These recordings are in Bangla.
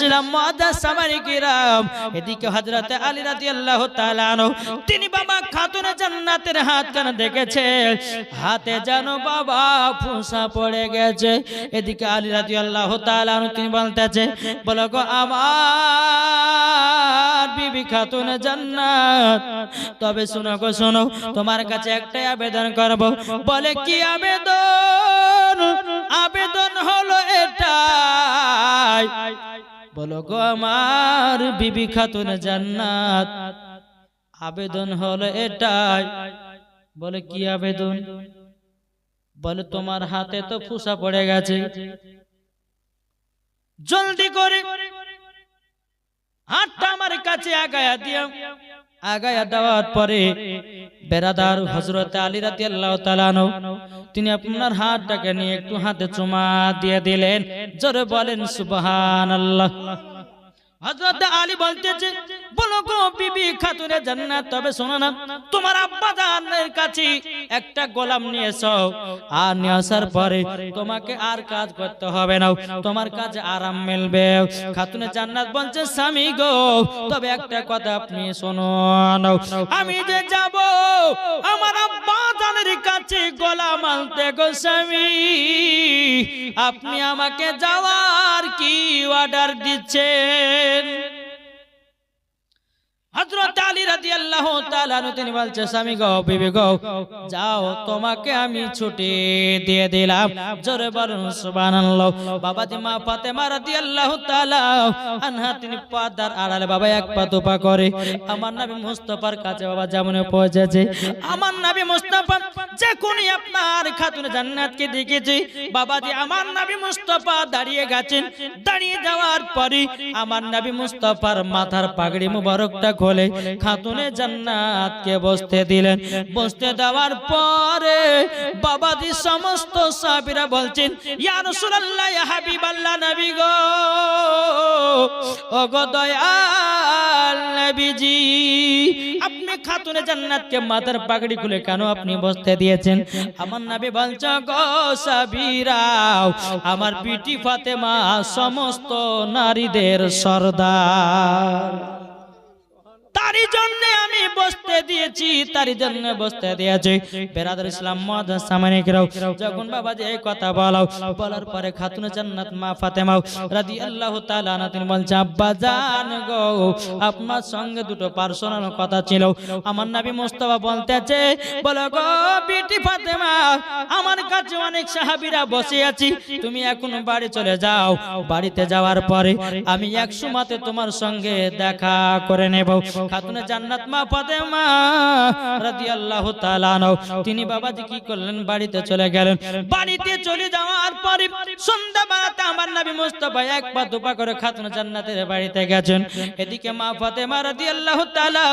ইসলাম মুআদ্দাস সামারি কিরাম, এদিকে হযরত আলী রাদিয়াল্লাহু তাআলা আনহু তিনি বাবা খাতুনে জান্নাতের হাতখানা দেখেছে, হাতে যেন বাবা ফোঁসা পড়ে গেছে। এদিকে আলী রাদিয়াল্লাহু তাআলা আনহু তিনি বলতেছে, বলো গো আমার বিবি খাতুনে জান্নাত, তবে শোনো গো শোনো, তোমার কাছে একটাই আবেদন করব। বলে কি আবেদন? আবেদন হলো এটাই, বলো গো আমার বিবি খাতুনে জান্নাত, আবেদন হলো এটাই। বলে কি আবেদন? বলে তোমার হাতে তো ফোঁসা পড়ে গেছে, জলদি করে হাতটা আমার কাছে আগায়া দিও। আগায়া দেওয়ার পরে বেরাদার হযরত আলী রাদিয়াল্লাহু তাআলা আনহু তিনি আপনার হাতটাকে নিয়ে একটু হাতে চুমা দিয়ে দিলেন। জোরে বলেন সুবহানাল্লাহ। হযরত আলী বলতেছে, বলো গো বিবি খাতুনে জান্নাত, তবে শোনো না, তোমার আব্বা জানের কাছে একটা গোলাম নিয়ে এসো, আর নিয়ে আসার পরে তোমাকে আর কাজ করতে হবে না, তোমার কাজে আরাম মিলবে। খাতুনে জান্নাত বলছে, স্বামী গো, তবে একটা কথা আপনি শুনুন, আমি যে যাব আমার আব্বা জানের কাছে গোলাম আনতে গো স্বামী, আপনি আমাকে যাওয়ার কি অর্ডার দিচ্ছেন? হযরত আলী রাদিয়াল্লাহু তাআলা আনহু তিনি বলছে, স্বামী গো, বিবি গো, যাও, তোমাকে আমি ছুটি দিয়ে দিলাম। জোরে বলুন সুবহানাল্লাহ। বাবাজি মা ফাতেমা রাদিয়াল্লাহু তাআলা আনহা তিনি পর্দার আড়ালে বাবা এক পা দুপা করে আমার নবী মুস্তাফার কাছে বাবা যেমন পৌঁছেছে। আমার নবী মুস্তাফা যখনই আপনার খাতুনে জান্নাতকে দেখেছে, বাবাজি আমার নবী মুস্তাফা দাঁড়িয়ে গেছেন। দাঁড়িয়ে যাওয়ার পরে আমার নবী মুস্তাফার মাথার পাগড়ি মুবারকটা খোলে খাতুনে জান্নাতকে বসতে দিলেন। বসতে দেওয়ার পরে বাবাজি সমস্ত সাহাবীরা বলছেন, ইয়া রাসূলুল্লাহ, ইয়া হাবিবাল্লাহ, নবী গো, ও গো দয়াল নবীজি, আপনি খাতুনে জান্নাতকে মাথার পাগড়ি খুলে কেন আপনি বসতে দিয়েছেন? আমার নবী বলছে, গো সাহাবীরা, আমার বিটি ফাতেমা সমস্ত নারীদের সরদার, তারই জন্য আমি বসতে দিয়েছি, তারই জন্য বসতে দিয়েছি। বেরাদার ইসলাম মুআদ্দাস সামানিকরাও যখন বাবাজি এই কথা বলার পরে খাতুনে জান্নাত মা ফাতেমা রাদিয়াল্লাহু তাআলা আনহা তিনি বলছেন, আব্বা জান গো, আপনার সঙ্গে দুটো পার্সোনাল কথা ছিল। আমার নবী মুস্তাফা বলতেছে, বলো গো বিটি ফাতেমা, আমার কাছে অনেক সাহাবীরা বসে আছি, তুমি এখন বাড়ি চলে যাও। বাড়িতে যাওয়ার পরে আমি এক সময়তে তোমার সঙ্গে দেখা করে নেব। খাতুনে জান্নাত মা ফাতেমা রাদিয়াল্লাহু তাআলা আনহা তিনি বাবাজি কি করলেন? বাড়িতে চলে গেলেন। বাড়িতে চলে যাওয়ার পরে সন্ধ্যাবেলাতে আমার নবী মুস্তাফা এক পা দুপা করে খাতুনে জান্নাতের বাড়িতে গেছেন। এদিকে মা ফাতেমা রাদিয়াল্লাহু তাআলা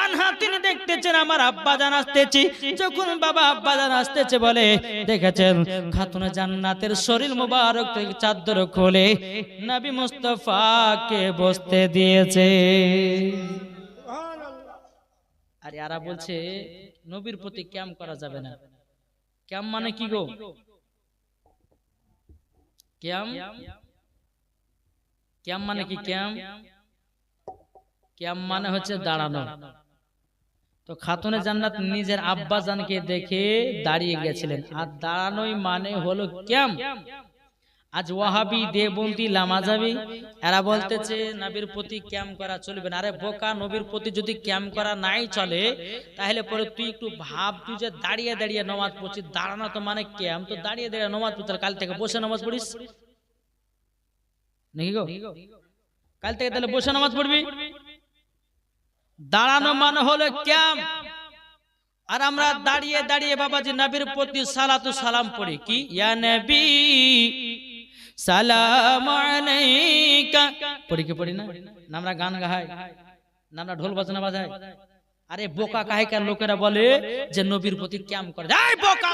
আনহা তিনি দেখতেছেন আমার আব্বা জান আসতেছে। যখন বাবা আব্বা জান আসতেছে বলে দেখেছেন খাতুনে জান্নাতের শরীর মোবারক থেকে চাদর খুলে নবী মুস্তাফাকে বসতে দিয়েছে। আর এরা বলছে নবীর প্রতি ক্যাম করা যাবে না। ক্যাম মানে কি গো? ক্যাম ক্যাম মানে কি? ক্যাম ক্যাম মানে হচ্ছে দাঁড়ানো। তো খাতুনে জান্নাত নিজের আব্বা জানকে দেখে দাঁড়িয়ে গেছিলেন, আর দাঁড়ানোই মানে হলো ক্যাম। আজ ওয়াহাবি দেবন্দি লামাজাবি এরা বলতেছে নবীর প্রতি ক্যাম করা চলবে না। আরে বোকা, নবীর প্রতি যদি ক্যাম করা নাই চলে তাহলে পরে তুই একটু ভাব, তুই যে দাঁড়িয়ে দাঁড়িয়ে নামাজ পড়ছিস, দাঁড়ানো তো মানে ক্যাম, তো দাঁড়িয়ে দাঁড়িয়ে নামাজ পড়তে কাল থেকে বসে নামাজ পড়িস নাকি গো? কাল থেকে তাহলে বসে নামাজ পড়বি। দাঁড়ানো মানে হলো ক্যাম। আর আমরা দাঁড়িয়ে দাঁড়িয়ে বাবাজি নবীর প্রতি সালাতু সালাম পড়ি কি? ইয়া নবী সালাম আলাইকা পড়ি কি পড়ি না? আমরা গান গাই না, আমরা ঢোল বাজনা বাজাই। আরে বোকা কাহিকার লোকেরা বলে যে নবীর প্রতি ক্যাম করে। এই বোকা,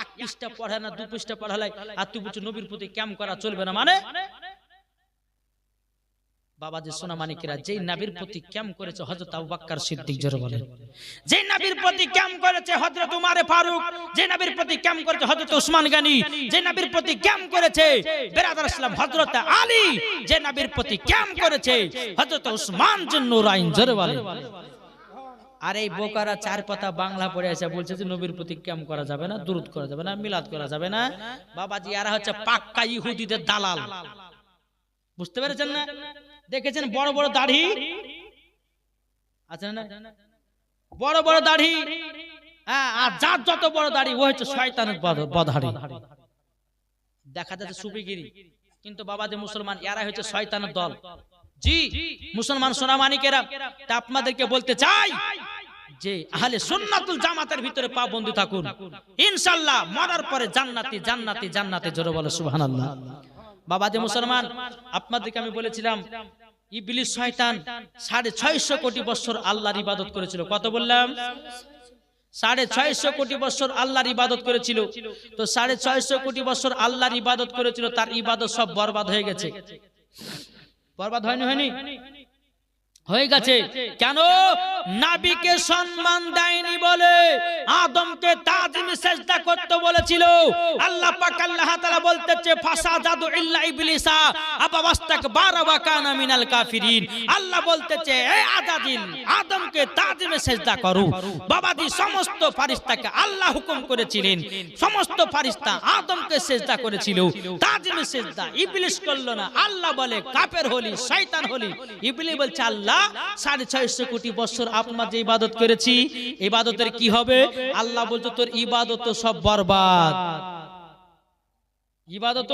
এক পৃষ্ঠা পড়ে না, দু পৃষ্ঠা পড়ালাই আর তুই বলছিস নবীর প্রতি ক্যাম করা চলবে না। মানে বাবাজি সোনা মানিকেরা, যেই নবীর প্রতি ক্যাম্প করেছে হযরত আবু বকর সিদ্দিক, জোরে বলেন, যেই নবীর প্রতি ক্যাম্প করেছে হযরত উমর ফারুক, যে নবীর প্রতি ক্যাম্প করেছে হযরত উসমান গনি, যে নবীর প্রতি ক্যাম্প করেছে বেরাদার ইসলাম হযরত আলী, যে নবীর প্রতি ক্যাম্প করেছে হযরত উসমান জিন্নুরাইন, জোরে বলেন। আর এই বোকারা চার পাতা বাংলা পড়ে আছে, বলছে যে নবীর প্রতি ক্যাম্প করা যাবে না, দুরূদ করা যাবে না, মিলাদ করা যাবে না। বাবাজি এরা হচ্ছে পাক্কা ইহুদিদের দালাল, বুঝতে পেরেছেন না? দেখেছেন বড় বড় দাড়ি আছে না, বড় বড় দাড়ি, হ্যাঁ, আর যার যত বড় দাড়ি ও হচ্ছে শয়তানের বধাড়ি। দেখা যাচ্ছে সুফিগিরি, কিন্তু বাবাজি মুসলমান এরা হচ্ছে শয়তানের দল। জি মুসলমান সোনা মানিকেরা, তা আপনাদেরকে বলতে চাই যে আহলে সুন্নাতুল জামাতের ভিতরে পা বন্ধু থাকুন, ইনশাআল্লাহ মরার পরে জান্নাতি জান্নাতি জান্নাতে, জোরে বলো সুবহানাল্লাহ। বাবাজি মুসলমান, আপনাদেরকে আমি বলেছিলাম ইবলিস শয়তান 650 কোটি বছর আল্লাহর ইবাদত করেছিল। কত বললাম? 650 কোটি বছর আল্লাহর ইবাদত করেছিল। তো 650 কোটি বছর আল্লাহর ইবাদত করেছিল, তার ইবাদত সব বরবাদ হয়ে গেছে। বরবাদ হয়নি? হয়ে গেছে। কেন? নবীকে সম্মান দেয়নি বলে, আদমকে তাজিম সেজদা করতে বলেছিল। আল্লাহ পাক আল্লাহ তাআলা বলতেছে ফাসাদাদু ইল্লা ইবলিসা আবা ওয়াস্তাকবারা ওয়া কানা মিনাল কাফিরিন। আল্লাহ বলতেছে হে আদাজিল, আদমকে তাজিমে সেজদা করো। বাবাজি সমস্ত ফেরেশতাকে আল্লাহ হুকুম করেছিলেন, সমস্ত ফেরেশতা আদমকে সেজদা করেছিল, তাজিমে সেজদা ইবলিস করলো না। আল্লাহ বলে কাফের হলি, শয়তান হলি। ইবলিস বলছে আল্লাহ 650 কোটি বছর আপনার যে ইবাদত করেছি, ইবাদতের কি হবে? আল্লাহ বলতো তোর ইবাদত সব বরবাদ, ইবাদত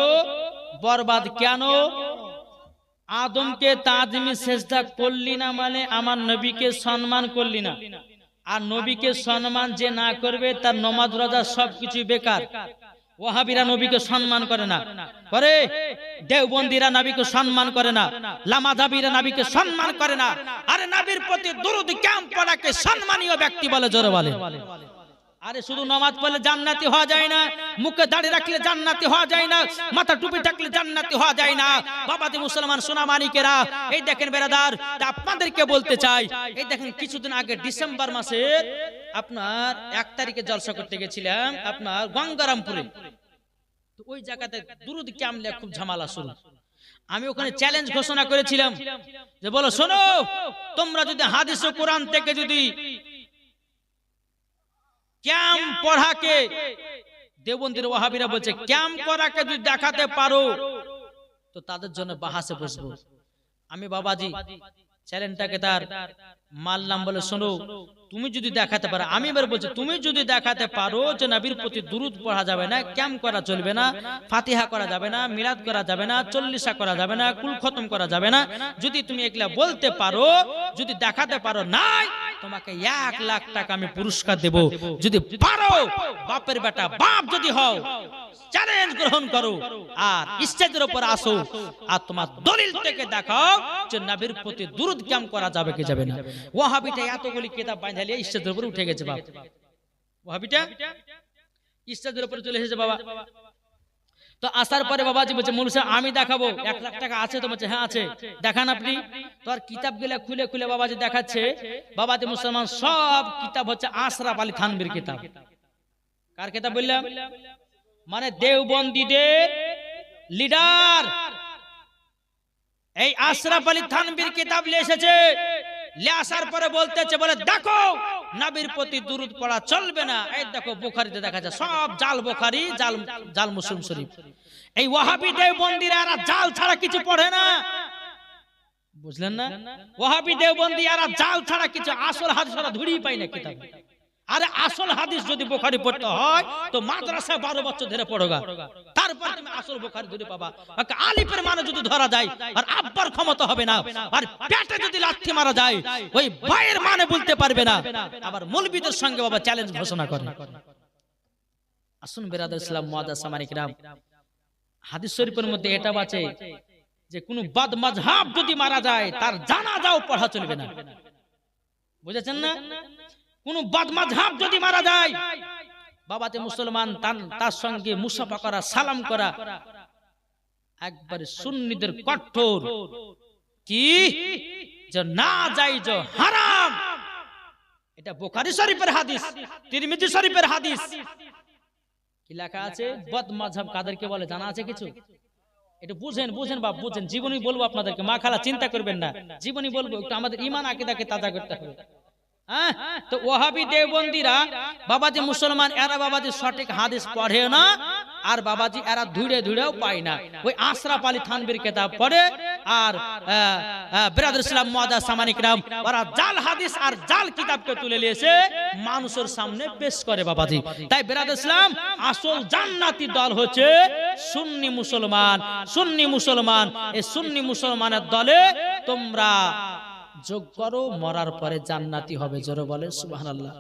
বরবাদ। কেন? আদমকে তাজিমে সেজদা করলি না মানে আমার নবীকে সম্মান করলি না। আর নবীকে সম্মান যে না করবে তার নামাজ রোজা সবকিছু বেকার। ওয়াহাবিরা নবীকে সম্মান করে না, করে দেওবন্দিরা নবীকে সম্মান করে না, লামাযাবিরা নবীকে সম্মান করে না। আরে নবীর প্রতি দরুদ ক্যাম্প পড়াকে সম্মানীয় ব্যক্তি বলে, জোরে বলে। আরে শুধু নামাজ পড়লে জান্নাতি হওয়া যায় না, মুখে দাড়ি রাখলে জান্নাতি হওয়া যায় না, মাথা টুপি থাকলে জান্নাতি হওয়া যায় না। বাবাজি মুসলমান সোনা মানিকেরা, এই দেখেন বেরাদার, আপনাদেরকে বলতে চাই, এই দেখেন কিছুদিন আগে ডিসেম্বর মাসের আপনার 1 তারিখে জলসা করতে গেছিলাম আপনার গঙ্গারামপুরে। তো ওই জায়গাতে দুরুদ ক্যাম্পে খুব ঝামেলা শুরু। আমি ওখানে চ্যালেঞ্জ ঘোষণা করেছিলাম যে বলো শোনো, তোমরা যদি হাদিস ও কোরআন থেকে যদি ক্যাম্প পড়াকে, দেওবন্দির ওয়াহাবিরা বলছে ক্যাম্প করাকে যদি দেখাতে পারো তো তাদের জন্য বাহাসে বসবো। আমি বাবাজি চ্যালেঞ্জটাকে তার মানলাম, বলে শোনো তুমি যদি দেখাতে পারো, আমি এবার বলছি তুমি যদি দেখাতে পারো যে নবীর প্রতি দুরূদ পড়া যাবে না, ক্যাম্প করা চলবে না, ফাতিহা করা যাবে না, মিলাদ করা যাবে না, চল্লিশা করা যাবে না, কুল খতম করা যাবে না, যদি তুমি একলা বলতে পারো, যদি দেখাতে পারো, নাই তোমাকে 1 লাখ টাকা আমি পুরস্কার দেব। যদি পারো, বাপের বেটা বাপ যদি হও, চ্যালেঞ্জ গ্রহণ করো আর স্টেজের উপর আসো আর তোমার দলিল থেকে দেখাও যে নবীর প্রতি দুরূদ ক্যাম্প করা যাবে কি যাবে না। ওয়াহাবিটা এতগুলি কিতাব বাঁধালিয়ে স্টেজের উপর উঠে গেছে বাবা, ওয়াহাবিটা স্টেজের উপর চলে এসেছে বাবা। তো আসার পরে বাবাজি বলছে মৌলভী সাহেব আমি দেখাবো, 1 লাখ টাকা আছে তো? বলছে হ্যাঁ আছে। দেখান আপনি। তো আর কিতাবগুলো খুলে খুলে বাবাজি দেখাচ্ছে। বাবাজি মুসলমান সব কিতাব হচ্ছে আশরাফ আলী থানভীর কিতাব। কার কিতাব বললাম? মানে দেওবন্দীদের লিডার এই আশরাফ আলী থানভীর কিতাব নিয়ে এসেছে। নিয়ে আসার পরে বলতেছে, বলে দেখো নবীর প্রতি দুরূদ পড়া চলবে না। এই দেখো বুখারীতে দেখা যায় সব জাল বুখারী, জাল মুসলিম শরীফ। এই ওয়াহাবী দেওবন্দীরা এরা জাল ছাড়া কিছু পড়ে না, বুঝলেন না? ওয়াহাবী দেওবন্দী এরা জাল ছাড়া কিছু আসল হাদিস ওরা ধরেই পায় না কিতাব। আরে আসল হাদিস যদি বুখারী পড়তে হয় তো মাদ্রাসা 12 বছর ধরে পড়োগা, তারপর তুমি আসল বুখারী ধরে পাবা। আলিফের মানে যদি ধরা যায় আর আব্বার ক্ষমতা হবে না, আর পেটে যদি লাথি মারা যায় ওই ভাইয়ের মানে বলতে পারবে না। আবার মৌলবীদের সঙ্গে বাবা চ্যালেঞ্জ ঘোষণা করে। আসুন বেরাদার ইসলাম মুআজ্জাজ সামানী কিরাম, হাদিস শরীফের মধ্যে এটা আছে যে কোন বাদ মাযহাব যদি মারা যায় তার জানাজাও পড়া চলবে না, বুঝেছেন না? কোন বাদ মাযহাব যদি মারা যায় বাবাতে মুসলমান তার সঙ্গে মুসাফা করা, সালাম করা একবারে সুন্নিদের কঠোর কি যে না জায়েজ হারাম, এটা বুখারী শরীফের হাদিস, তিরমিজি শরীফের হাদিস। কি লেখা আছে? বদ মাযহাব কাদেরকে বলে জানা আছে কিছু? এটা বুঝেন, বুঝেন বাপ, বুঝেন। জীবনী বলবো আপনাদেরকে, মা খালা চিন্তা করবেন না, জীবনী বলবো, একটু আমাদের ঈমান আকীদাকে তাজা করতে হবে। তো ওয়াহাবি দেওবন্দিরা বাবাজি মুসলমান, এরা বাবাজি সঠিক হাদিস পড়ে না, আর বাবাজি এরা ধুড়ে ধুড়েও পায় না। ওই আশরাফ আলী থানভীর কিতাব পড়ে, আর বিরাদর ইসলাম মুআদ্দাস সামানিক রাম, ওরা জাল হাদিস আর জাল কিতাবকে তুলে নিয়েছে মানুষের সামনে পেশ করে বাবাজি। তাই বিরাদর ইসলাম আসল জান্নাতি দল হচ্ছে সুন্নি মুসলমান। সুন্নি মুসলমান, এই সুন্নি মুসলমানের দলে তোমরা যোগ করো, মরার পরে জান্নাতি হবে। জোরে বলে সুবহানাল্লাহ।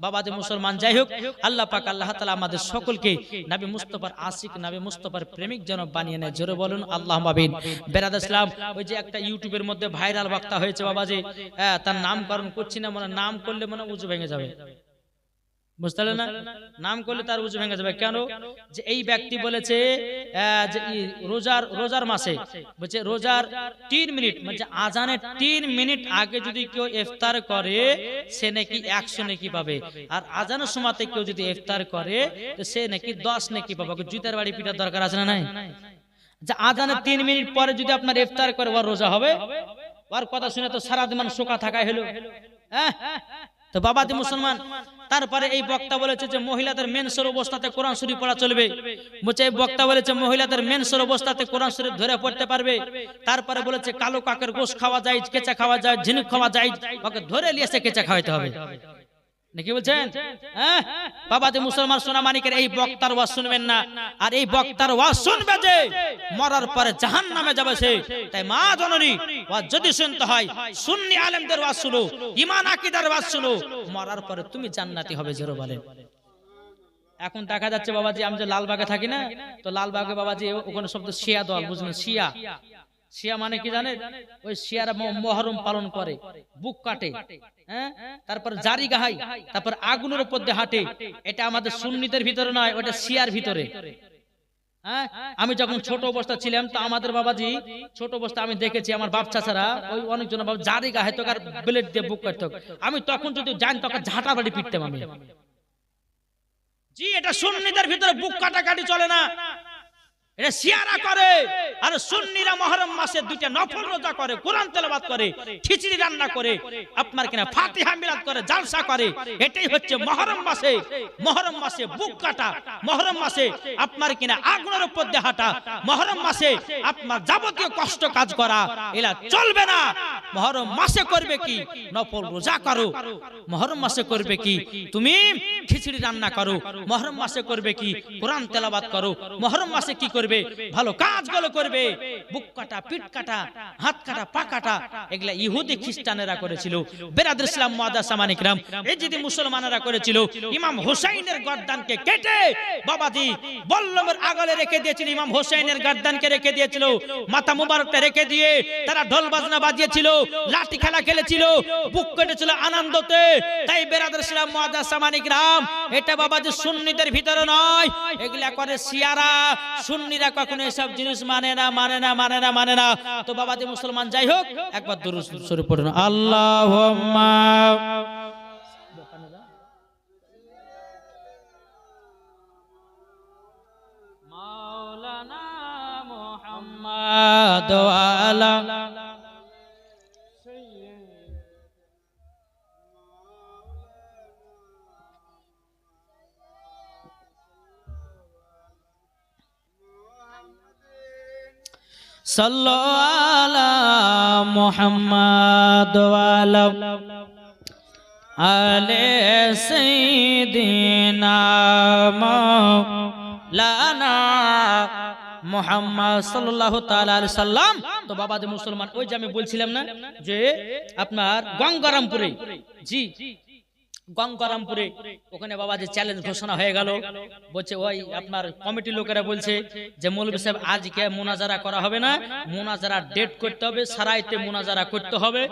বাবাজি মুসলমান, যাই হোক, আল্লাহ পাক আল্লাহ তাআলা আমাদের সকলকে নবী মুস্তাফার আশিক, নবী মুস্তাফার প্রেমিক যেন বানিয়ে নেয়। জোরে বলুন আল্লাহুম্মা আমিন। বিরাদর ইসলাম, ওই যে একটা ইউটিউবের মধ্যে ভাইরাল বক্তা হয়েছে বাবাজি, তার নামকরণ করছি না, মানে নাম করলে মানে উজু ভেঙে যাবে, বুঝতে পারলেন না? নাম করলে তার উজু ভেঙে যাবে। কেন? যে এই ব্যক্তি বলেছে যে রোজার মাসে বলছে রোজার 3 মিনিট, মানে আজানের 3 মিনিট আগে যদি কেউ ইফতার করে সে নাকি 100 নেকি পাবে, আর আজানের সময়তে কেউ যদি ইফতার করে তো সে নাকি 10 নেকি পাবে। জুতার বাড়ি পিটার দরকার আছে না নাই? যে আজানের 3 মিনিট পরে যদি আপনার ইফতার করে ওর রোজা হবে? ওর কথা শুনে তো সারা দিন শোকা থাকাই হলো। তো বাবাজি মুসলমান, তারপরে এই বক্তা বলেছে যে মহিলাদের মেন্সের অবস্থাতে কোরআন শরীফ পড়া চলবে। বলছে এই বক্তা বলেছে মহিলাদের মেন্সের অবস্থাতে কোরআন শরীফ ধরে পড়তে পারবে। তারপরে বলেছে কালো কাকের গোশত খাওয়া যায়, কেঁচা খাওয়া যায়, ঝিনুক খাওয়া যায়, ওকে ধরে নিয়ে এসে কেঁচা খাওয়াতে হবে নাকি বলছেন? বাবাজি মুসলমান সোনা মানিকের এই বক্তার ওয়াজ শুনবেন না, আর এই বক্তার ওয়াজ শুনবে যে মরার পরে জাহান্নামে যাবে সে। তাই মা জননী, ওয়াজ যদি শুনতে হয় সুন্নি আলেমদের ওয়াজ শুনো, ঈমান আকীদার ওয়াজ শুনো, মরার পরে তুমি জান্নাতি হবে। জোরে বলেন। এখন দেখা যাচ্ছে বাবাজি, আমি যে লালবাগে থাকি না, তো লালবাগে বাবাজি ওখানে শব্দ শিয়া দল, বুঝলেন? শিয়া, শিয়া মানে কি জানেন? ওই শিয়ারা মহরম পালন করে, বুক কাটে, তারপর জারি গাহাই, তারপর আগুনের উপর দিয়ে হাঁটে। এটা আমাদের সুন্নিদের ভিতরে নয়, ওটা শিয়ার ভিতরে। আমি যখন ছোট অবস্থা ছিলাম তো আমাদের বাবাজি ছোট অবস্থা আমি দেখেছি, আমার বাপ চাচারা ওই অনেকজন বাবা জারি গাহাই তো, আর ব্লেড দিয়ে বুক কাটতো। আমি তখন যদি জানি তখন ঝাঁটা বাড়ি পিটতাম আমি। জি, এটা সুন্নিদের ভিতরে বুক কাটাকাটি চলে না, এটা শিয়ারা করে। আর সুন্নিরা মুহররম মাসে 2টা নফল রোজা করে, কোরআন তেলাওয়াত করে, খিচুড়ি রান্না করে, আপনার কিনা ফাতিহা মিলাদ করে, জালসা করে। এটাই হচ্ছে মুহররম মাসে, মুহররম মাসে বুক কাটা, মুহররম মাসে আপনার কিনা আগুনের উপর দিয়ে হাঁটা, মুহররম মাসে আপনার যাবতীয় কষ্ট কাজ করা, এলা চলবে না। মুহররম মাসে করবে কি? নফল রোজা করো। মুহররম মাসে করবে কি? তুমি খিচুড়ি রান্না করো। মুহররম মাসে করবে কি? কোরআন তেলাওয়াত করো। মুহররম মাসে কি করবে? ভালো কাজগুলো করবে। বুক কাটা, পিঠ কাটা, হাত কাটা, পা কাটা, এগুলা ইহুদি খ্রিস্টানেরা করেছিল। বিরাদর ইসলাম মুআদ্দাস সামানিক রাম, এই যদি মুসলমানেরা করেছিল, ইমাম হুসাইনের গর্দানকে কেটে বাবাজি বল্লমের আগলে রেখে দিয়েছিল। ইমাম হুসাইনের গর্দানকে রেখে দিয়েছিল, মাথা মুবারকটা রেখে দিয়ে তারা ঢোল বাজনা বাজিয়েছিল, লাঠি খেলা খেলেছিল, বুক কেটেছিল আনন্দতে। তাই বিরাদর ইসলাম মুআদ্দাস সামানিক রাম, এটা বাবাজি সুন্নিদের ভিতরে নয়, এগুলা করে শিয়ারা। সুন্নিরা কখনো এসব জিনিস মানে না, মানে না, মানে না, মানে না। তো বাবাজি মুসলমান, যাই হোক, একবার দুরূদ শরীফ পড়ুন। আল্লাহুম্মা মাওলানা মুহাম্মদ ওয়া আলা সাল্লু আলা মুহাম্মদ ওয়া আলা আলি সাইয়্যিদিনা মাওলানা মুহাম্মদ সাল্লাল্লাহু তাআলা আলাইহি সাল্লাম। তো বাবাজি মুসলমান, ওই যে আমি বলছিলাম না যে আপনার গঙ্গারামপুরে, জি গঙ্গারামপুরে, ওখানে বাবাজি চ্যালেঞ্জ ঘোষণা হয়ে গেল। বলছে ওই আপনার কমিটির লোকেরা বলছে যে মৌলভী সাহেব আজকে মুনাজারা করা হবে না, মুনাজারা ডেট করতে হবে, সারাইতে মুনাজারা করতে হবে,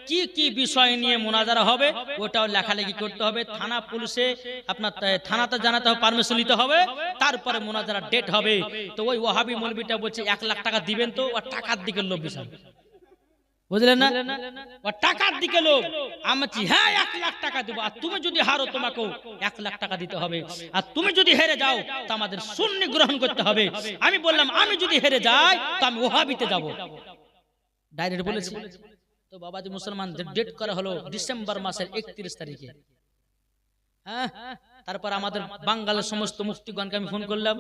কি কি বিষয় নিয়ে মুনাজারা হবে ওটাও লেখালেখি করতে হবে, থানা পুলিশে আপনার থানাতে জানাতে হবে, পারমিশন নিতে হবে, তারপরে মুনাজারা ডেট হবে। তো ওই ওয়াহাবি মৌলভীটা বলছে 1 লাখ টাকা দিবেন, তো আর টাকার দিকে লোভ বিশাল। বুঝলেন না? ও টাকার দিকে লোক, আমি হ্যাঁ 1 লাখ টাকা দেবো, আর তুমি যদি হারো তোমাকেও 1 লাখ টাকা দিতে হবে, আর তুমি যদি হেরে যাও তা আমাদের সুন্নি গ্রহণ করতে হবে। আমি বললাম আমি যদি হেরে যাই তো আমি ওহাবিতে যাব, ডাইরেক্ট বলেছি। তো বাবাজি মুসলমান ডেট করা হলো ডিসেম্বর মাসের 31 তারিখে। হ্যাঁ, তারপর আমাদের বাঙালির সমস্ত মুফতিগণকে আমি ফোন করলাম,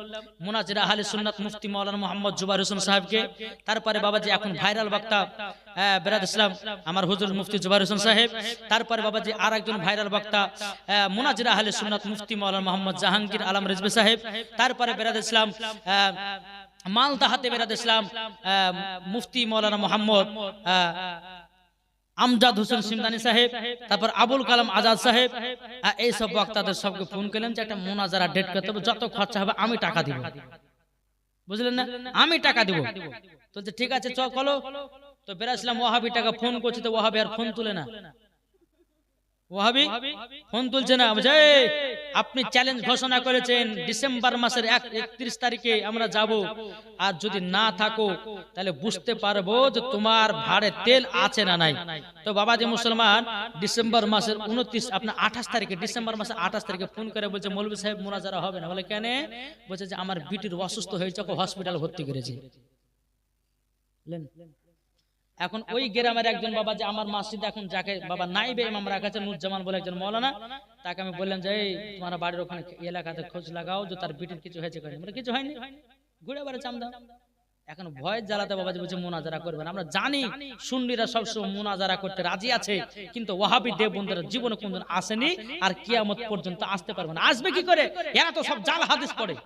মুনাজিরা আহলে সুন্নাত মুফতি মাওলানা মোহাম্মদ জুবাইর হোসেন সাহেবকে। তারপরে বাবাজি এখন ভাইরাল বক্তা বেরাদ ইসলাম আমার হুজুর মুফতি জুবাইর হোসেন সাহেব। তারপরে বাবাজি আরেকজন ভাইরাল বক্তা মুনাজিরা আহলে সুন্নাত মুফতি মাওলানা মোহাম্মদ জাহাঙ্গীর আলম রিজভী সাহেব। তারপরে বেরাদ ইসলাম মালদাহাতে বেরাদ ইসলাম মুফতি মাওলানা মোহাম্মদ আমজাদ হোসেন সিমদানি সাহেব, তারপর আবুল কালাম আজাদ সাহেব। এই সব বক্তাদের সবকে ফোন করলাম যে একটা মুনাজারা ডেট করতে হবে, যত খরচা হবে আমি টাকা দিব। বুঝলেন না? আমি টাকা দিব। তো ঠিক আছে চলো। তো বেরাসলাম ওয়াহাবি টাকা ফোন করছি, তো ওয়াহাবি আর ফোন তুলে না, ওয়াহাবি ফোন তুলছে না। আপনি চ্যালেঞ্জ ঘোষণা করেছেন ডিসেম্বর মাসের 31 তারিখে আমরা যাব, আর যদি না থাকো তাহলে বুঝতে পারবো যে তোমার ভাড়ে তেল আছে না নাই। তো বাবাজি মুসলমান ডিসেম্বর মাসের 29 আপনার 28 তারিখে, ডিসেম্বর মাসের 28 তারিখে ফোন করে বলছে মৌলভী সাহেব মুনাজারা হবে না। বলে কেন? বলছে যে আমার বিটির অসুস্থ হয়েছে, হসপিটাল ভর্তি করেছে। এখন ওই গ্রামের একজন বাবা যে আমার মসজিদ এখন যাকে বাবা নাইবে ইমাম রাখাছে নুরজামান বলে একজন মাওলানা, তাকে আমি বললাম যে এই তোমার বাড়ির ওখানে এলাকাতে খোঁজ লাগাও যে তার বিটির কিছু হয়েছে কিনা। মানে কিছু হয়নি, ঘুরে বেড়ে চামদা। এখন ভয় জ্বালাতে বাবাজি বলছে মুনাজারা করবেন। আমরা জানি সুন্নিরা সবসময় মুনাজারা করতে রাজি আছে, কিন্তু ওয়াহাবি দেববন্ধুরা জীবনে কোনদিন আসেনি, আর কিয়ামত পর্যন্ত আসতে পারবে না। আসবে কি করে? এরা তো সব জাল হাদিস পড়ে।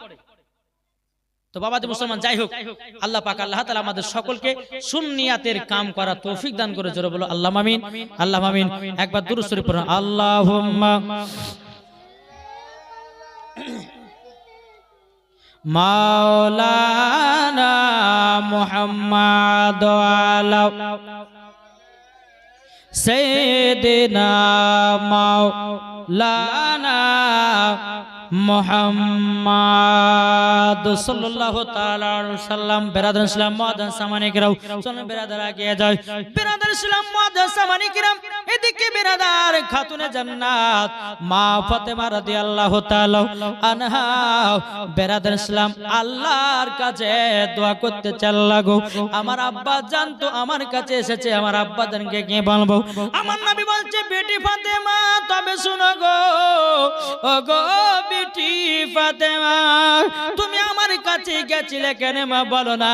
তো বাবাজি মুসলমান যাই হোক, আল্লাহ পাক আল্লাহ তাআলা আমাদের সকলকে সুন্নিয়াতের কাম করা তৌফিক দান করে। জোরে বলো আল্লাহুম্মা আমিন, আল্লাহুম্মা আমিন। একবার দুরূদ শরীফ পড়ুন, আল্লাহুম্মা মাওলানা মুহাম্মাদ আলা সাইয়্যিদিনা মাওলানা মুহাম্মদ সাল্লাল্লাহু তাআলা আলাইহি ওয়াসাল্লাম। বেরাদার ইসলাম মুআদ্দান সামানি কিরাম, চলুন বেরাদার আগে যাই। বেরাদার ইসলাম মুআদ্দান সামানি কিরাম, এদিকে বেরাদার খাতুনে জান্নাত মা ফাতেমা রাদিয়াল্লাহু তাআলা আনহা বেরাদার ইসলাম আল্লাহর কাছে দোয়া করতে চাল লাগো। আমার আব্বা জান তো আমার কাছে এসেছে, আমার আব্বা জানকে কি বলবো? আমার নবী বলছে বেটি ফাতেমা তবে শুনো গো, ও গো বেটি ফাতেমা তুমি আমার কাছে গেছিলে কেন মা বলো না?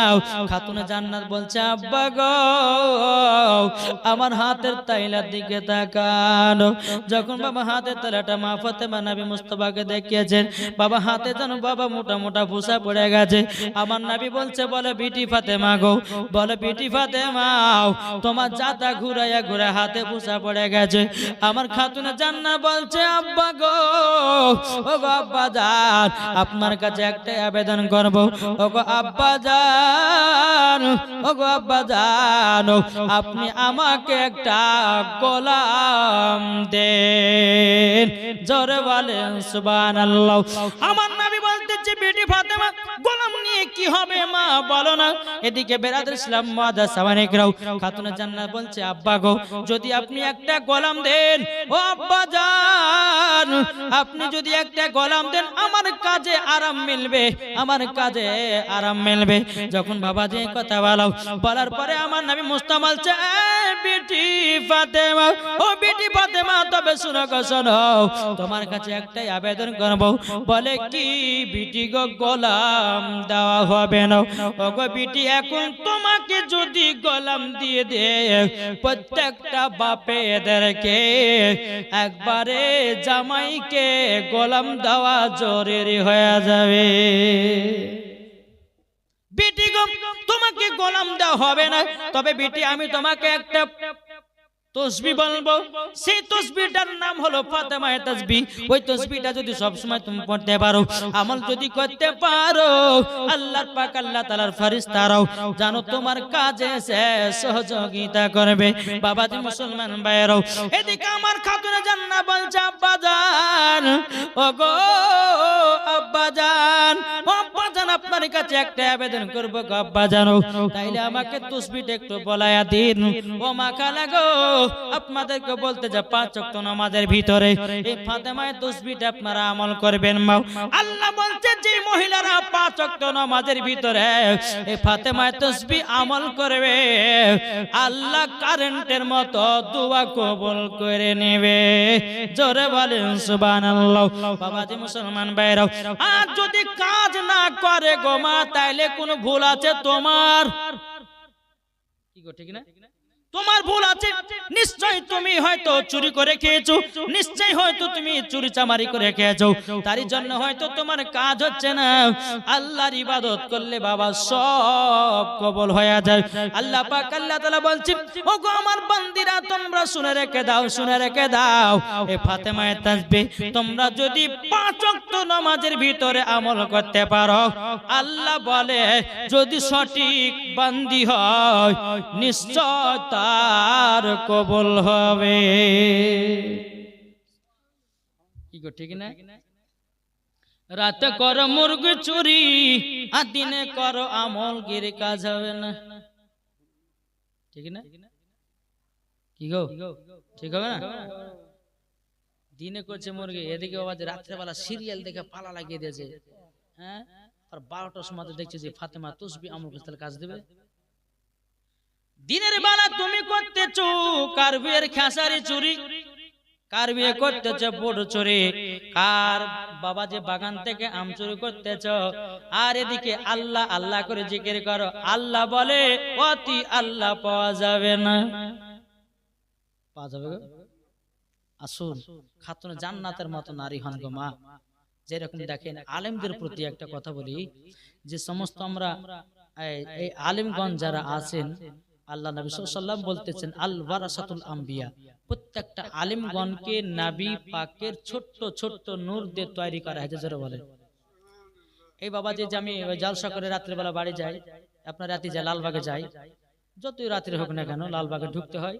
খাতুনে জান্নাত বলছে আব্বা গো আমার হাতের তাইলার দিকে তাকানো। যখন বাবা হাতের তালাটা মা ফাতেমা নবী মুস্তাফাকে দেখিয়েছেন, বাবা হাতে যেন বাবা মোটা মোটা ভুসা পড়ে গেছে। আমার নবী বলছে বলে বেটি ফাতেমা গো, বলে বেটি ফাতেমা তোমার জাতা ঘুরাইয়া ঘুরে হাতে ভুসা পড়ে গেছে। আমার খাতুনে জান্নাত বলছে আব্বা গো, ও গো আব্বা জান আপনার কাছে একটা আবেদন করব। ও গো আব্বা জান, ও গো আব্বা জান আপনি আমাকে একটা গোলাম দেন। জোরে বলেন সুবহানাল্লাহ। আমার নবী বলতেছে বেটি ফাতেমা গোলাম নিয়ে কি হবে মা বলো না? এদিকে বেরাদার ইসলাম মুআদ্দাস সামানি কিরাম, খাতুনে জান্নাত বলছে আব্বা গো যদি আপনি একটা গোলাম দেন, ও আব্বা জান আপনি যদি একটা গোলাম দেন আমার কাজে আরাম মিলবে, আমার কাজে আরাম মিলবে। যখন বাবাজি কথা বলার পরে আমার নবী মুস্তাফা বলছে বেটি ফাতেমা, ও বেটি ফাতেমা তবে শুনো গো শোনো, তোমার কাছে একটাই আবেদন করব। বলে কি বেটি গো গোলাম দেওয়া হবে না? ও গো বেটি এখন তোমাকে যদি গোলাম দিয়ে দে প্রত্যেকটা বাপেদেরকে একবারে জামাইকে গোলাম দেওয়া জরুরি হয়ে যাবে। বেটি গো তোমাকে গোলাম দেওয়া হবে না, তবে বেটি আমি তোমাকে একটা তসবিহ বলবো, সেই তসবিহটার নাম হলো ফাতেমা তসবিহ। ওই তসবিহটা যদি সব সময় তুমি পড়তে পারো, আমল যদি করতে পারো, আল্লাহর পাক আল্লাহ তাআলার ফেরেশতারাও জানো তোমার কাজে সহযোগিতা করবে। বাবাজি মুসলমান ভাইরাও, এদিকে আমার খাতুনে জান্নাত বলছে আব্বা জান, ও গো আব্বা জান, ও আব্বা আব্বাজান আপনার কাছে একটা আবেদন করব গো আব্বাজান, তাইলে আমাকে তাসবিহটা একটু বলায়া দিন। ও মা খালা গো, আপনাদেরকে বলতে যা 5 ওয়াক্ত নামাজের ভিতরে এই ফাতেমায়ে তাসবিহটা আপনারা আমল করবেন। মা আল্লাহ বলছে যে মহিলারা 5 ওয়াক্ত নামাজের ভিতরে এই ফাতেমায়ে তাসবিহ আমল করবে, আল্লাহ কারেন্টের মতো দোয়া কবুল করে নেবে। জোরে বলেন সুবহানাল্লাহ। বাবাজি মুসলমান ভাইরা, আর যদি কাজ না করে গো মা, তাইলে কোনো ভুল আছে তোমার। কি গো, ঠিক না? তোমার ভুল আছে। নিশ্চয় তুমি হয়তো চুরি করে খেয়েছো, নিশ্চয় হয়তো তুমি চুরি চামারি করে খেয়েছো, তারই জন্য হয়তো তোমার কাজ হচ্ছে না। আল্লাহর ইবাদত করলে বাবা সব কবুল হয়ে যায়। আল্লাহ পাক আল্লাহ তাআলা বলছেন, ওগো আমার বান্দিরা তোমরা শুনে রেখে দাও, শুনে রেখে দাও, এই ফাতেমায়ে তাসবিহ তোমরা যদি 5 ওয়াক্ত নামাজের ভিতরে আমল করতে পারো, আল্লাহ বলে যদি সঠিক বান্দি হয় নিশ্চয় তার কবুল হবে। কি গো, ঠিক না? রাতে করো মুরগি চুরি আর দিনে করো আমল, গিরে কাজ হবে না। ঠিক না? কি গো, ঠিক হবে না? দিনে করছে মুরগি, এদিকে বাবা রাত্রেবেলা সিরিয়াল দেখে পালা লাগিয়ে দিয়েছে, হ্যাঁ, আর 12টার সময় দেখছে যে ফাতেমা তাসবিহ আমল করতে কাজ দেবে। দিনের বেলা তুমি করতেছো কার বিয়ের খেসারি চুরি, কার বিয়ে করতেছো বড় চুরি, কার বাবা যে বাগান থেকে আম চুরি করতেছো, আর এদিকে আল্লাহ আল্লাহ করে জিকির করো। আল্লাহ বলে অতি আল্লাহ পাওয়া যাবে না। পাওয়া যাবে গো? আসুন খাতুন জান্নাতের মতো নারী হন গো মা। যেরকম দেখেন আলেমদের প্রতি একটা কথা বলি, যে সমস্ত আমরা এই আলেমগণ যারা আছেন, আল্লাহ নবী সাল্লাল্লাহু আলাইহি ওয়াসাল্লাম বলতেছেন আল ওয়ারাসাতুল আম্বিয়া, প্রত্যেকটা আলেমগণকে নবী পাকের ছোট্ট ছোট্ট নূর দিয়ে তৈরি করা হয়েছে। যারা বলেন এই বাবা যে আমি জালসা করে রাত্রিবেলা বাড়ি যাই, আপনার রাতে যাই লালবাগে যাই, যতই রাত্রি হোক না কেন লালবাগে ঢুকতে হয়,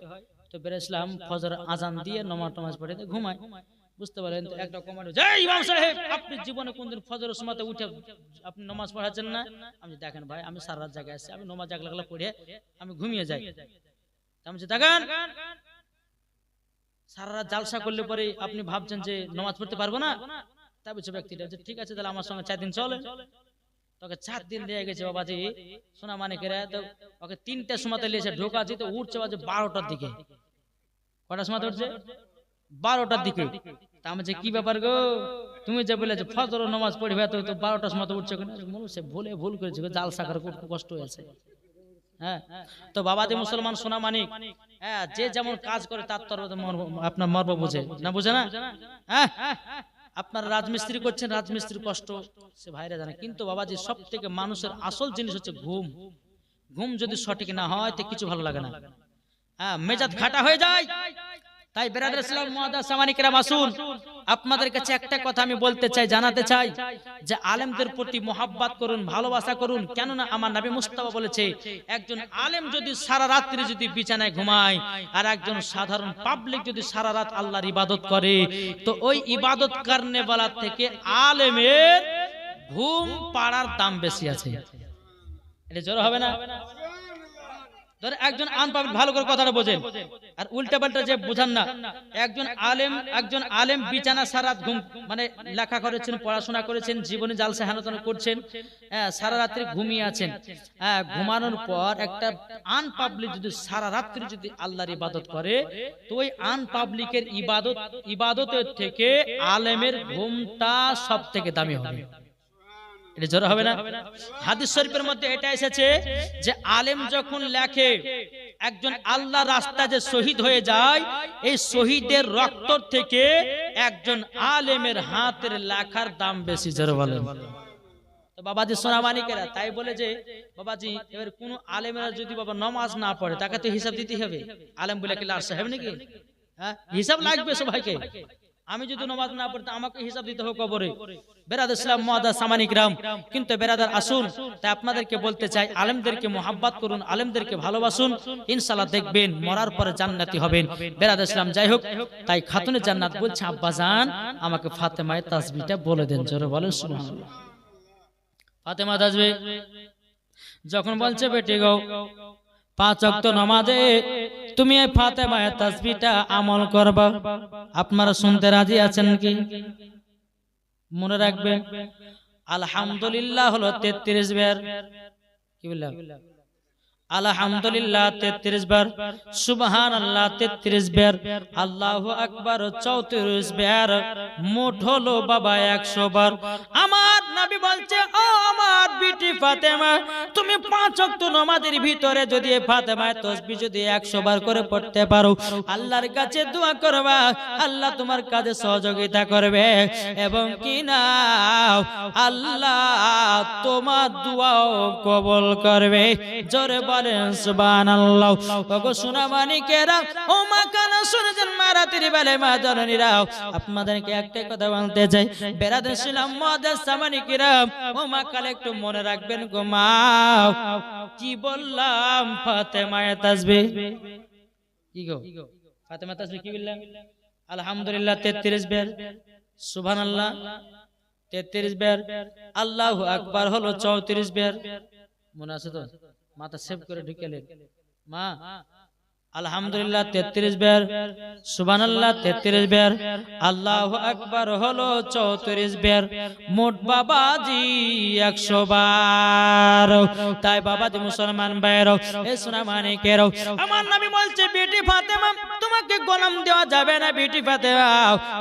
তো বেরেছিলাম ফজর আজান দিয়ে নামাজ টামাজ পড়ে ঘুমাই। বুঝতে পারেন তো একটা কমান্ড, জয় ইমাম সাহেব আপনি জীবনে কোনদিন ফজরের সময়তে উঠে আপনি নামাজ পড়াচ্ছেন না? আমি দেখেন ভাই, আমি সারা রাত জায়গায় আছি, আমি নামাজ একলা পড়ে আমি ঘুমিয়ে যাই। আমি দেখেন সারা রাত জালসা করলে পরে আপনি ভাবছেন যে নামাজ পড়তে পারবো না? তা বলছে ব্যক্তিটা যে ঠিক আছে তাহলে আমার সঙ্গে 4 দিন চলে। তোকে 4 দিন দিয়ে গেছে বাবাজি সোনা মানিকেরা, তো ওকে 3টার সময়তে লিয়েছে ঢোকা যেতে উঠছে বাজে 12টার দিকে। কটার সময় উঠছে? 12টার দিকে। তা আমি যে কি ব্যাপার গো, তুমি যে বলেছো ফজর নামাজ পড়বে তো 12টার সময় উঠছে কেন? সে ভুলে ভুল করেছে, জালসা করে খুব কষ্ট হয়েছে। হ্যাঁ, তো বাবাজি মুসলমান সোনা মানিক, হ্যাঁ, যে যেমন কাজ করে তার তো আপনার মর্ম বুঝে না, বুঝে না? হ্যাঁ, আপনারা রাজমিস্ত্রি করছেন, রাজমিস্ত্রির কষ্ট সে ভাইরা জানে, কিন্তু বাবাজি সব থেকে মানুষের আসল জিনিস হচ্ছে ঘুম। ঘুম যদি সঠিক না হয় তো কিছু ভালো লাগে না, হ্যাঁ, মেজাজ খাটা হয়ে যায়। তাই বেরাদার ইসলাম মুআদ্দাস সামানিকেরা আসুন, আপনাদের কাছে একটা কথা আমি বলতে চাই, জানাতে চাই যে আলেমদের প্রতি মোহাব্বত করুন, ভালোবাসা করুন। কেননা আমার নবী মুস্তাফা বলেছে একজন আলেম যদি সারা রাত্রি যদি বিছানায় ঘুমায় আর একজন সাধারণ পাবলিক যদি সারা রাত আল্লাহর ইবাদত করে, তো ওই ইবাদত করনে ওয়ালা থেকে আলেমের ঘুম পাড়ার দাম বেশি আছে। এটা জোর হবে না? ধর একজন আনপাবলিক, ভালো করে কথাটা বোঝেন আর উল্টা পাল্টা যে বুঝান না। একজন আলেম বিছানা সারা রাত ঘুম মানে লেখা করেছেন, পড়াশোনা করেছেন, জীবনে জালসা হেনতেন করছেন, সারা রাত্রি ঘুমিয়ে আছেন। ঘুমানোর পর একটা আনপাবলিক যদি সারা রাত্রি যদি আল্লাহর ইবাদত করে, তো ওই আনপাবলিকের ইবাদতের থেকে আলেমের ঘুমটা সব থেকে দামি হবে। এটা জোর হবে না? হাদিস শরীফের মধ্যে এটা এসেছে যে আলেম যখন লেখে, একজন আল্লাহর রাস্তায় যে শহীদ হয়ে যায়, এই শহীদের রক্ত থেকে একজন আলেমের হাতের লেখার দাম বেশি। জোর বলেন। তো বাবাজি সোনা মানিকেরা তাই বলে যে বাবাজি এবার কোন আলেমেরা যদি বাবা নামাজ না পড়ে তাকে তো হিসাব দিতে হবে। আলেম বলে কি লাশ সাহেব নাকি? হ্যাঁ, হিসাব লাগবে সবাইকে। আমি যদি নামাজ না পড়তে আমাকে হিসাব দিতে হবে কবরে। বেরাদার ইসলাম মুআদ্দাস সামানিকরাম, কিন্তু বেরাদার আসুন, তাই আপনাদেরকে বলতে চাই আলেমদেরকে মোহাব্বত করুন, আলেমদেরকে ভালোবাসুন, ইনশাআল্লাহ দেখবেন মরার পরে জান্নাতি হবেন। বেরাদার ইসলাম যাই হোক, তাই খাতুনে জান্নাত বলছে আব্বাজান আমাকে ফাতেমায়ে তাসবিহটা বলে দেন। জোরে বলেন সুবহানাল্লাহ। ফাতেমা তাসবিহ যখন বলছে বেটি গো 5 ওয়াক্ত নামাজে তুমি এই ফাতেমার তাসবিহটা আমল করবা, আপনারা শুনতে রাজি আছেন কি? মনে রাখবেন আলহামদুলিল্লাহ হলো 33 বার, কি বললাম? আলহামদুলিল্লাহ 33 বার, সুবহানাল্লাহ 33 বার, আল্লাহু আকবার 34 বার, মোট হলো বাবা 100 বার। আমার নবী বলছে ও আমার বিটি ফাতেমা, তুমি 5 ওয়াক্ত নামাজের ভিতরে যদি ফাতেমার তাসবিহ যদি 100 বার করে পড়তে পারো, আল্লাহর কাছে দোয়া করবা, আল্লাহ তোমার কাজে সহযোগিতা করবে এবং কি না আল্লাহ তোমার দোয়াও কবুল করবে। জোরে বলেন সুবহানাল্লাহ। ওগো সোনা মানিকেরা, ও মা কানা শুনেছেন মা রাতের বেলায় মা জননীরা, আপনাদেরকে একটা কথা বলতে চাই, বেরাদের ছিলাম মুআদ্দাস মানিকেরা, ও মা কালে একটু মনে রাখবেন গো মা, কি বললাম ফাতেমার তাসবিহ, কি গো ফাতেমার তাসবিহ কি বললাম? আলহামদুলিল্লাহ 33 বার, সুবহানাল্লাহ 33 বার, আল্লাহু আকবার হলো 34 বার। মনে আছে তো? মাথা সেভ করে ঢুকেলেন মা। আলহামদুলিল্লাহ 33 বার, সুবহানাল্লাহ 33 বার, আল্লাহু আকবার হলো 34 বার, মোট বাবাজি 100 বার। তাই বাবাজি মুসলমান ভাইরা, এ সোনা মানিকেরা, আমার নবী বলছে বেটি ফাতেমা তোমাকে গোলাম দেওয়া যাবে না। বেটি ফাতেমা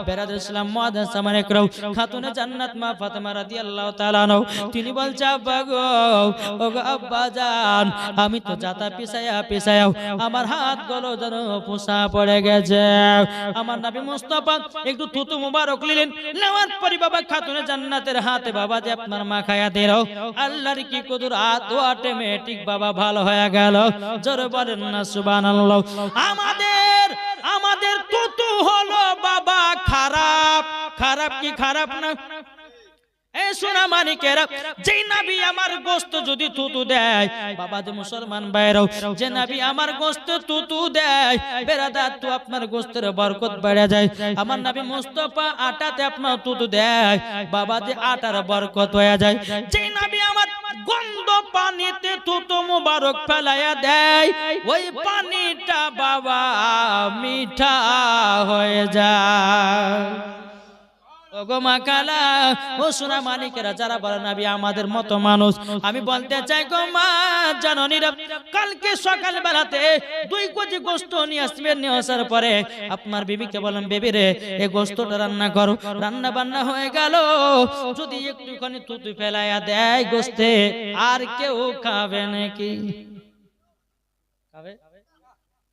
বেরাদুল ইসলাম মুআদ্দাস মানিকেরা, খাতুনে জান্নাত মা ফাতেমা রাদিয়াল্লাহু তাআলা আনহা, তিনি বলছে আব্বা গো, ওগো আব্বা জান, আমি তো জাতা পিছায়া আমার হাত গুলো যেন পোষা পড়ে গেছে। আমার নবী মুস্তাফা একটু থুতু মুবারক নিলেন, নেওয়ার পরে বাবা খাতুনে জান্নাতের হাতে বাবা যে আপনার মা খায়া দিল, আল্লাহর কি কুদরত, অটোমেটিক বাবা ভালো হয়ে গেল। জোরে বলেন না সুবহানাল্লাহ। আমাদের থুতু হলো বাবা খারাপ, খারাপ কি খারাপ না? এই সোনা মানিকেরা, যে নবী আমার গোশত যদি থুতু দেয়, বাবা যে মুসলমান ভাইরাও, যে নবী আমার গোশত থুতু দেয়, বেরাদার তো আপনার গোশতের বরকত বেড়ে যায়। আমার নবী মুস্তাফা আটাতে আপনার থুতু দেয়, বাবা যে আটার বরকত হয়ে যায়। যে নবী আমার গন্ধ পানিতে থুতু মুবারক ফেলায়া দেয়, ওই পানিটা বাবা মিঠা হয়ে যায়। ওগো মা কালা, ও সোনা মানিকেরা, যারা বলে নবী আমাদের মতো মানুষ, আমি বলতে চাই গো মা জননীরা, কালকে সকাল বেলাতে 2 কেজি গোশত নিয়ে আসবেন। নিয়ে আসার পরে আপনার বিবিকে বলেন, বেবি রে এই গোশতটা রান্না করো। রান্না বান্না হয়ে গেল, যদি একটুখানি থুতু ফেলাইয়া দেয় গোশতে, আর কেউ খাবে নাকি?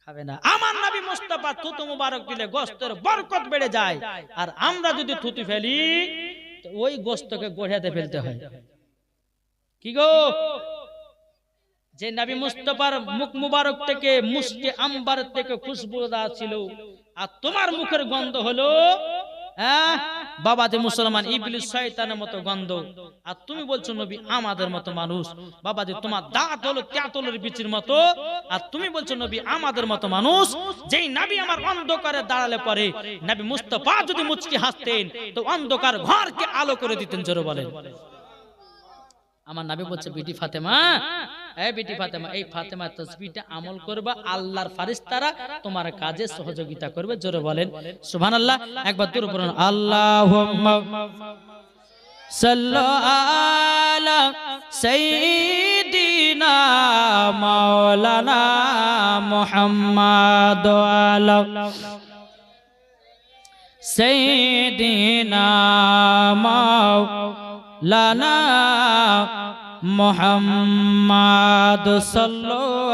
খাবে না। আমার নবী মুস্তাফা থুতু মুবারক দিলে গোশতের বরকত বেড়ে যায়, আর আমরা যদি থুতু ফেলি তো ওই গোশতকে গড়িয়াতে ফেলতে হয়। কি গো, যে নবী মুস্তাফার মুখ মুবারক থেকে মুস্কে আম্বার থেকে খুশবুদার ছিল, আর তোমার মুখের গন্ধ হলো বাবা যে মুসলমান ইবলিস শয়তানের মতো গন্ধ, আর তুমি বলছো নবী আমাদের মতো মানুষ। বাবা যে তোমার দাঁত হলো তেঁতুলের বিচির মতো, আর তুমি বলছো নবী আমাদের মতো মানুষ। যেই নবী আমার অন্ধকারে দাঁড়ালে পরে নবী মুস্তাফা যদি মুচকি হাসতেন, তো অন্ধকার ঘরকে আলো করে দিতেন। জোরে বলেন। আমার নবী বলছে বিটি ফাতেমা, এই বিটি ফাতেমা, এই ফাতেমার তাসবিহটা আমল করবা, আল্লাহর ফেরেশতারা তোমার কাজে সহযোগিতা করবে। জোরে বলেন সুবহানাল্লাহ। একবার দূর পড়ুন, আল্লাহুম্মা সাল্লি আলা সাইয়্যিদিনা মাওলানা মুহাম্মাদ আলা সাইয়্যিদিনা মাওলানা মুহাম্মাদ সাল্লাল্লাহু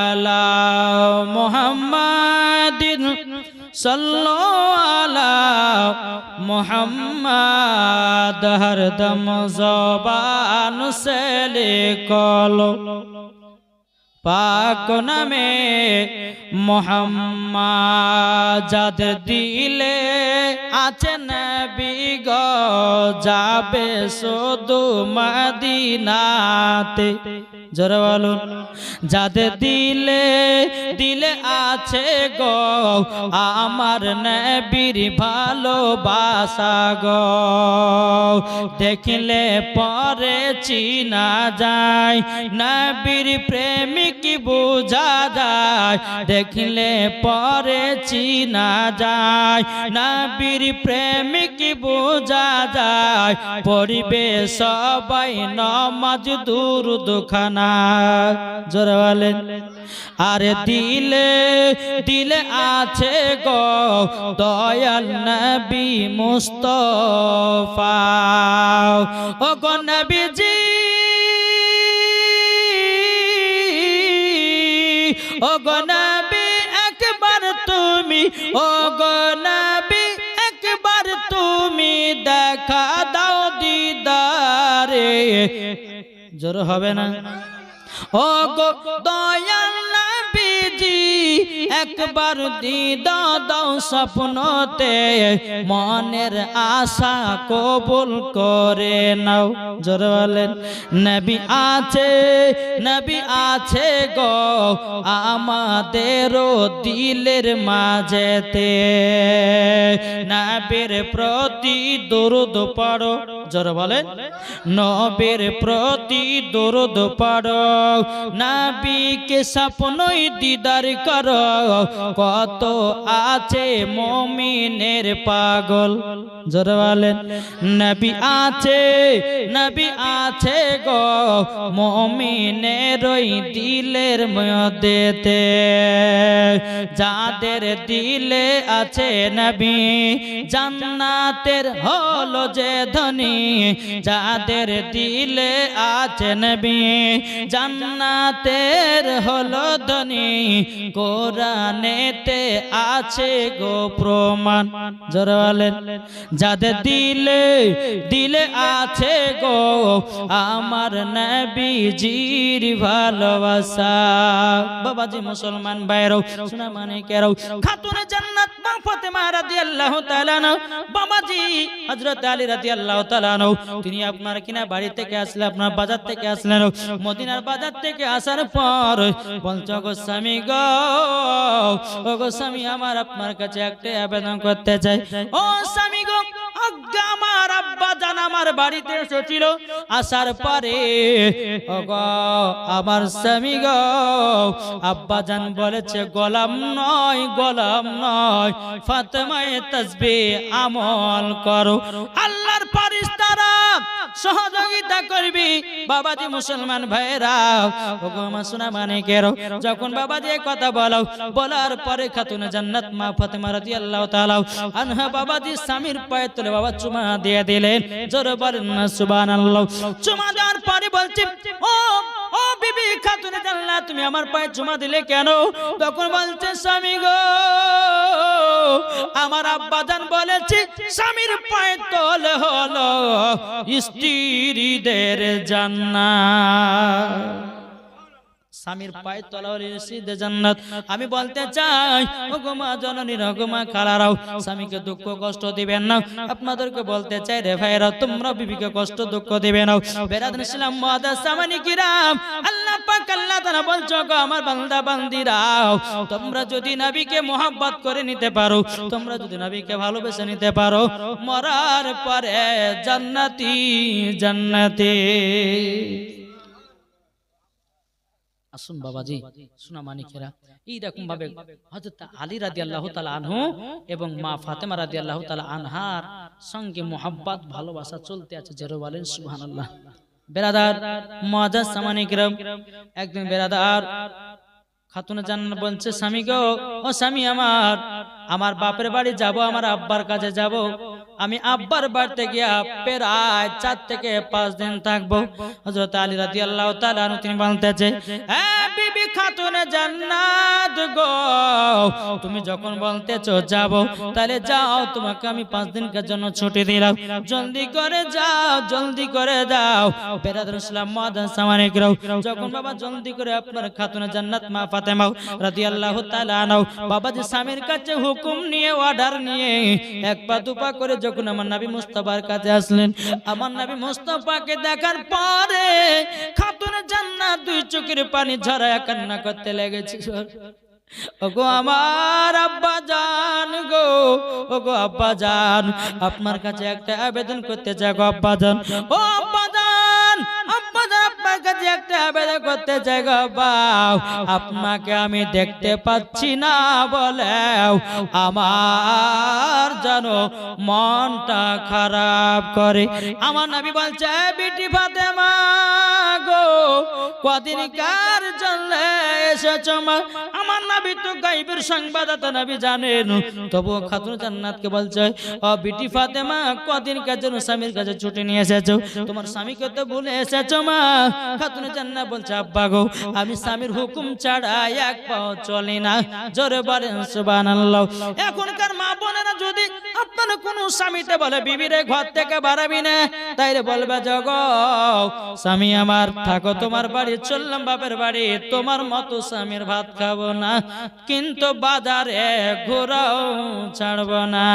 আলা মুহাম্মাদিন সাল্লাল্লাহু আলা মুহাম্মাদ হরদম জবান সে লিখলো পাক নামে মুহাম্মাদ, যাদের দিলে আছে নবী গো যাবে শুধু মদিনাতে। জোরে বলুন। যাদের দিলে দিলে আছে গো আমার নবীর ভালোবাসা গো, দেখলে পরে চিনা যায় নবীর প্রেমিক বোঝা যায়, দেখলে পরে চিনা যায় নবীর প্রেমিক বোঝা যায়, পড়িবে সবাই নামাজ দুরূদ খানা। জোরে বলেন। আর দিলে দিলে আছে গো দয়াল নবী মুস্তাফা, ও গো নবীজি ও গো নবী একবার তুমি, ও গো নবী একবার তুমি দেখা দাও দিদারে। জোর হবে না? ও গো দয়াল নবীজি একবার দিদার দাও স্বপ্নতে, মনের আশা কবুল করে নাও। জোরে বলেন। নবী আছে গো আমাদেরও দিলের মাঝেতে, নবীর প্রতি দরুদ পড়ো। জোরে বলেন। নবীর প্রতি দরুদ পড়ো, নবীকে স্বপ্নই দিদার করো, কত আছে মুমিনের পাগল। জোরে বলেন। নবী আছে গো মুমিনের ওই দিলের মধ্যেতে, যাদের দিলে আছে নবী জান্নাতের হলো যে ধনী, যাদের দিলে আছে নবী জান্নাতের হলো ধনী, কোরআনেতে আছে গো প্রমাণ। জোরে বলেন। যাদের দিলে দিলে আছে গো আমার নবীজির ভালোবাসা। বাবাজি মুসলমান ভাইরাও শোনা মানে কেরাও, খাতুনে জান্নাত মা ফাতেমা রাদিয়াল্লাহু তাআলা আনহা, বাবাজি হযরত আলী রাদিয়াল্লাহু তাআলা আনহু, তিনি আপনার কিনা বাড়ি থেকে আসলে আপনার বাজার থেকে আসলেন, মদিনার বাজার থেকে আসার পর বলছো গো স্বামী গো, ও গো স্বামী আমার আপনার কাছে একটা আবেদন করতে চাই। ও স্বামী গো, আমার আব্বা জান আমার বাড়িতে এসেছিল, আসার পরে ও গো আমার স্বামী গো আব্বা জান বলেছে গোলাম নয় ফাতেমায়ে তাসবিহ আমল করো, আল্লাহর ফেরেশতারা সহযোগিতা করবি। বাবাজি মুসলমান ভাইরা ও গো মা শোনা মানে কেরো, যখন বাবাজি এই কথা বলার পরে খাতুনে জান্নাত মা ফাতেমা রাদিয়াল্লাহু তাআলা আনহা বাবাজি স্বামীর পায়ে তুলে বাবা চুমা দিয়ে দিলেন। জোরে বলেন না সুবহানাল্লাহ। চুমা দেওয়ার পরে বলছে ও বিবি খাতুনে জান্নাত তুমি আমার পায়ে চুমা দিলে কেন? তখন বলছে স্বামী গো আমার আব্বা জান বলেছে স্বামীর পায়ে তোলে হলো স্ত্রীদের জান্নাত, স্বামীর পায়ে তলা হলো স্ত্রীদের জান্নাত। আমি বলতে চাই ও গো মা জননী গো মা খালারাও, স্বামীকে দুঃখ কষ্ট দিবেন না। আপনাদেরকে বলতে চাই রে ভাইরা, তোমরা বিবিকে কষ্ট দুঃখ দিবে না। বেরাদুল ইসলাম মুআদ্দাস সামানি কিরাম, আল্লাহ পাক আল্লাহ তাআলা বলছো গো আমার বান্দা বান্দিরাও, তোমরা যদি নবীকে মোহাব্বত করে নিতে পারো, তোমরা যদি নবীকে ভালোবেসে নিতে পারো, মরার পরে জান্নাতি। আসুন বাবাজি শোনা মানিকেরা, এইরকম ভাবে হযরত আলী রাদিয়াল্লাহু তাআলা আনহু এবং মা ফাতেমা রাদিয়াল্লাহু তাআলা আনহার সঙ্গে মোহাব্বত ভালোবাসা চলতে আছে। জোরে বলেন সুবহানাল্লাহ। বেরাদার মুআজ্জাজ সামানিকরাম, একদিন বেরাদার খাতুনে জান্নাত বলছে স্বামী গো, ও স্বামী আমার বাপের বাড়ি যাব, আমার আব্বার কাছে যাব, আমি আব্বার বাড়িতে গিয়া প্রায় 4 থেকে 5 দিন থাকবো। হযরত আলী রাদিয়াল্লাহু তাআলা আনহু তিনি বলতেছে এ বিবি খাতুনে জান্নাত গো, তুমি যখন বলতেছো যাব, তাহলে যাও, তোমাকে আমি 5 দিনের জন্য ছুটি দিলাম, জলদি করে যাও। বেরাদুল ইসলাম মুআদ্দাস সামানিকরাও, যখন বাবা জলদি করে আপনার খাতুনে জান্নাত মা ফাতেমা রাদিয়াল্লাহু তাআলা আনহা বাবাজি স্বামীর কাছে হুকুম নিয়ে অর্ডার নিয়ে এক পা দুপা করে যখন আমার নবী মুস্তাফার কাছে আসলেন, আমার নবী মুস্তাফাকে দেখার পরে খাতুনে জান্নাত দুই চোখের পানি ঝরায়া কান্না করতে লেগেছে। ওগো আমার আব্বা জান গো, ওগো আব্বা জান, আপনার কাছে একটা আবেদন করতে চাই গো আব্বা জান। ও আব্বা জান, আব্বা জান, আপনার কাছে একটা আবেদন করতে চাই গো আব্বা। আপনাকে আমি দেখতে পাচ্ছি না বলে আমার জানো মনটা খারাপ করে। আমার নবী বলছে, বিটি ফাতেমা গো, কদিনকার জন্য এসেছো মা? আমার নবী তো গায়বের সংবাদদাতা নবী জানেন, তবুও খাতুন জান্নাতকে বলছে, ও বিটি ফাতেমা, কদিনকার জন্য স্বামীর কাছে ছুটি নিয়ে এসেছো? তোমার স্বামীকে তো ভুলে এসেছো মা? খাতুন জান্নাত বলছে, আব্বা গো, আমি স্বামীর হুকুম ছাড়া এক পাও চলি না। জোরে বলেন সুবহানাল্লাহ। এখনকার মা বোনেরা যদি আপনারা কোন স্বামীতে বলে বিবিরে ঘর থেকে বাড়াবি না, তাইলে বলবে জগো স্বামী আমার, থাকো তোমার বাড়ি, চললাম বাপের বাড়ি, তোমার মতো স্বামীর ভাত খাবো না, কিন্তু বাজারে ঘোরাও ছাড়বো না।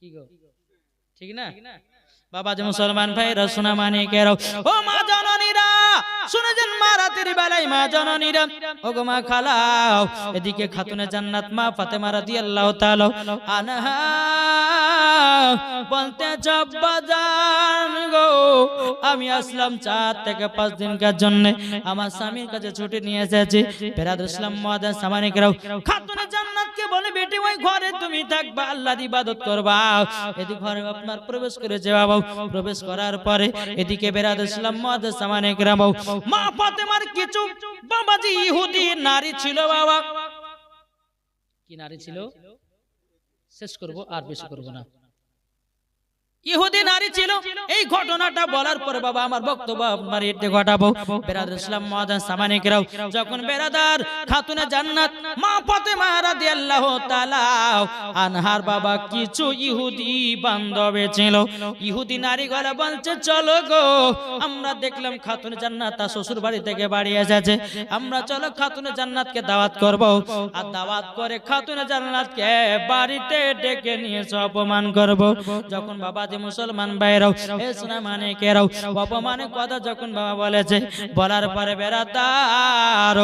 কি গো, ঠিক না? বাবা যে মুসলমান ভাইরা, সোনা মানিকেরাও, ও মা জননীরা শুনেছেন, মা রাতের বেলায় মা জননীরা, ও গো মা খালাও, এদিকে খাতুনে জান্নাত মা ফাতেমা রাদিয়াল্লাহু তাআলা আনহা বলতে, আব্বা জান গো, আমি আসলাম 4 থেকে 5 দিনকার জন্য, আমার স্বামীর কাছে ছুটি নিয়ে এসেছি। বেরাদুল ইসলাম মুআদ্দাস সামানিকেরাও, খাতুনে জান্নাতকে বলে, বেটি ওই ঘরে তুমি থাকবা, আল্লাহর ইবাদত করবা। এদিকে ঘরে আপনার প্রবেশ করে যাও, প্রবেশ করার পরে এদিকে বেরাদুল ইসলাম মুআদ্দাস সামানিকেরাও, মা ফাতেমার কিছু বাবাজি ইহুদি নারী ছিল। বাবা কি নারী ছিল? শেষ করব, আর বেশি করব না। ইহুদি নারী ছিল। এই ঘটনাটা বলার পরে বাবা আমার বক্তব্য আপনার এতে ঘটাবো। বেরাদার ইসলাম মুআদ্দাস সামানিকেরাও, যখন বেরাদার খাতুনে জান্নাত মা ফাতেমা রাদিয়াল্লাহু তাআলা আনহার বাবা কিছু ইহুদি বান্ধবী ছিল, ইহুদি নারী গলা বলছে, চলো গো, আমরা দেখলাম খাতুনে জান্নাত তার শ্বশুর বাড়ি থেকে বাড়ি এসেছে, আমরা চলো খাতুনে জান্নাতকে দাওয়াত করব, আর দাওয়াত করে খাতুনে জান্নাতকে বাড়িতে ডেকে নিয়ে অপমান করব। যখন বাবা মুসলমান ভাইরাও, এ সোনা মানিকেরাও, অপমানের কথা যখন বাবা বলেছে, বলার পরে বেরাদার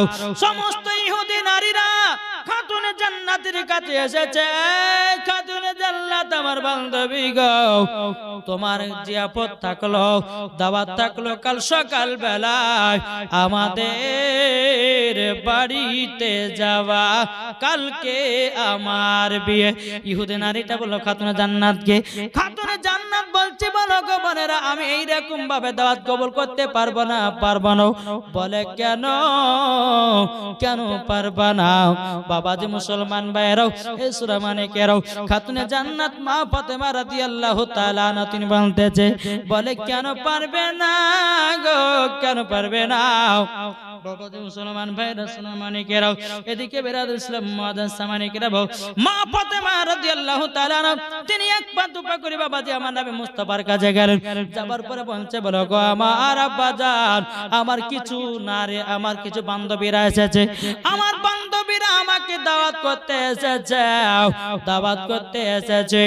সমস্ত ইহুদি নারীরা খাতুনে জান্নাতের কাছে এসেছে। খাতুনে জান্নাত আমার বান্ধবী গো, তোমার জিয়াফত থাকলো, দাওয়াত থাকলো কাল সকাল বেলায় আমাদের বাড়িতে যাওয়া, কালকে আমার বিয়ে। ইহুদি নারীটা বলল খাতুনে জান্নাতকে, খাতুনে জান্নাত বলছে, বলো গো বোনেরা, আমি এইরকম ভাবে দাওয়াত কবুল করতে পারবো না, পারবো না। বলে কেন, কেন পারবা না? বাবা যে মুসলমান ভাইরাও, এ সূরা মানিকেরাও, খাতুনে জান্নাত মা ফাতেমা রাদিয়াল্লাহু তাআলা আনহা তিনি বলতেছে, বলে কেন পারবে না গো, কেন পারবে না? বাবা যে মুসলমান ভাইরা, সোনা মানিকেরাও, এদিকে বেরাদুল ইসলাম মুআদ্দাস সামানিকেরাও, মা ফাতেমা রাদিয়াল্লাহু তাআলা আনহা তিনি এক পা দুপা করে বাবাজি আমার নবী মুস্তাফার কাছে গেলেন। যাবার পরে বলছে, বলো গো আমার আব্বা জান, আমার কিছু নারী, আমার কিছু বান্ধবীরা এসেছে, আমার বান্ধবীরা আমাকে দাওয়াত করতে এসেছে, দাওয়াত করতে এসেছে,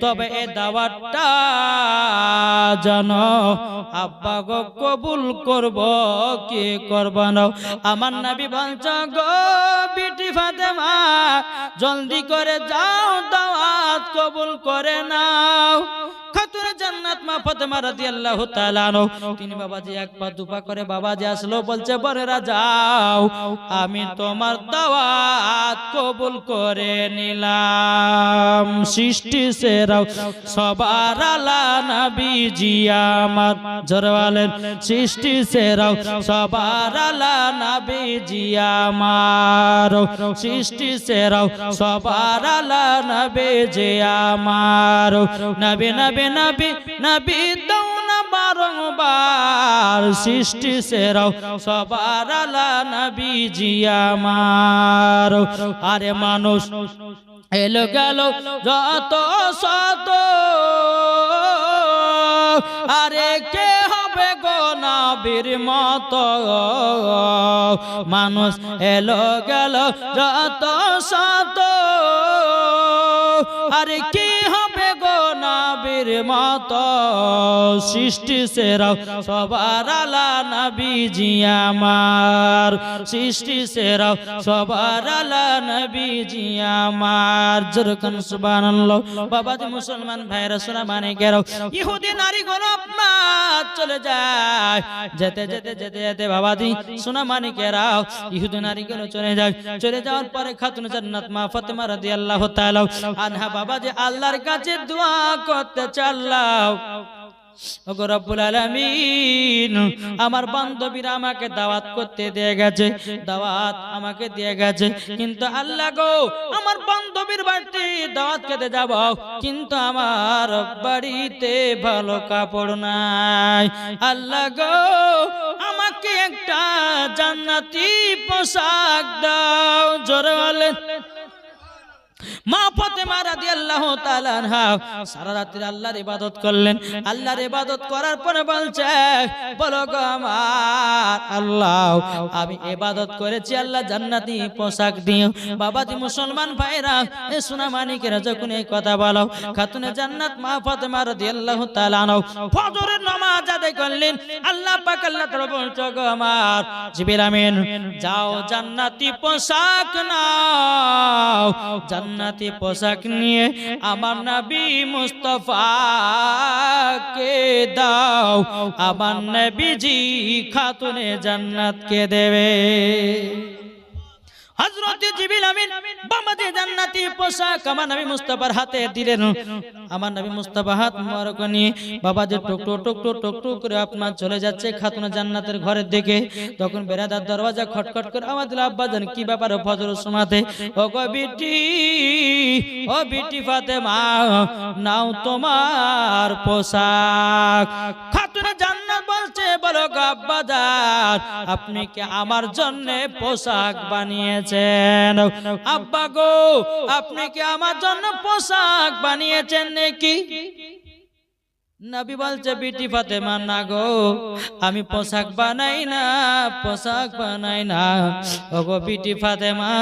তবে এই দাওয়াতটা জানো আব্বা গো কবুল করব কি করব না? আমার নবী বলছে, গো বিটি ফাতেমা, জলদি করে যাও, দাওয়াত কবুল করে নাও। খাতুনে জান্নাত মা ফাতেমা রাদিয়াল্লাহু তাআলা আনহা তিনি বাবাজি এক পা দুপা করে বাবাজি আসলো, বলছে, বোনেরা যাও, আমি তোমার দাওয়াত কবুল করে নিলাম। সৃষ্টি সেরাও সবার আলা নবীজি আমার, জোরে বলেন, সৃষ্টি সেরাও সবার আলা নবীজি আমার, সৃষ্টি সেরাও সবার আলা নবীজি আমার, নবী নবী নবী নবী দাও না বারংবার, সৃষ্টি সেরাও সবার আলা নবীজি আমার। আরে মানুষ এলো গেল যত শত, আরে কে হবে হবে গো নবীর মতো মানুষ এলো গেল যত শত আরে কি হবে গো নবীর মতো সৃষ্টি সেরা সবার আলা নবীজি আমার সৃষ্টি সেরা সবার আলা নবীজি আমার জোরকান সুবহানাল্লাহ বাবাজি মুসলমান ভাইরা শোনা মানে গেরাও ইহুদি নারী গুলো আপনার চলে যায় যেতে যেতে যেতে যেতে বাবাজি শোনা মানে গেরাও ইহুদি নারী গুলো চলে যায় চলে যাওয়ার পরে খাতুন জান্নাত মা ফাতেমা রাদিয়াল্লাহু তাআলা আনহা বাবাজি আল্লাহর কাছে দোয়া করতে চাল্লাও ওগো রব্বুল আলামিন আমার বান্ধবীরা আমাকে দাওয়াত করতে দিয়ে গেছে দাওয়াত আমাকে দিয়ে গেছে কিন্তু আল্লাহ গো আমার বান্ধবীর বাড়িতে দাওয়াত খেতে যাব কিন্তু আমার বাড়িতে ভালো কাপড় নাই আল্লাহ গো আমাকে একটা জান্নাতি পোশাক দাও জোরে বলেন মা ফাতেমা রাদিয়াল্লাহু তাআলা আনহা সারা রাত আল্লাহর ইবাদত করলেন আল্লাহর ইবাদত করার পরে বলছে বলো গো আমার আল্লাহ আমি ইবাদত করেছি আল্লাহ জান্নাতি পোশাক দিও বাবাজি মুসলমান ভাইরা এ সোনা মানিকেরা যখন এই কথা বলো খাতুনে জান্নাত মা ফাতেমা রাদিয়াল্লাহু তাআলা আনহা ফজরের নামাজ আদায় করলেন আল্লাহ পাক আল্লাহ তাআলা বলছে গো আমার জিবরিল আমিন যাও জান্নাতি পোশাক নাও জান্নাতি পোশাক নিয়ে আমার নবী মুস্তাফাকে দাও আমার নবীজি খাতুনে জান্নাতকে দেবে হযরত জিবরিল আমিন বাবাজি জান্নাতি পোশাক আমার নবী মুস্তাফার হাতে দিলেন আমার নবী মুস্তাফা হাত মোবারক নিয়ে বাবাজি টুক টুক টুক টুক টুক টুক করে আপনার চলে যাচ্ছে খাতুনে জান্নাতের ঘরের দিকে তখন বেরাদার দরওয়াজা খটখট করে আওয়াজ দিল আব্বা জান কি ব্যাপার ফজরের সময়তে ও গো বিটি ফাতেমা নাও তোমার পোশাক খাতুনে জান্নাত বলছে বলো গো আব্বা জান আপনি কি আমার জন্য পোশাক বানিয়েছেন আব্বা গো আপনি কি আমার জন্য পোশাক বানিয়েছেন নাকি নবী বলছে বিটি ফাতেমা না গো আমি পোশাক বানাই না ওগো বিটি ফাতেমা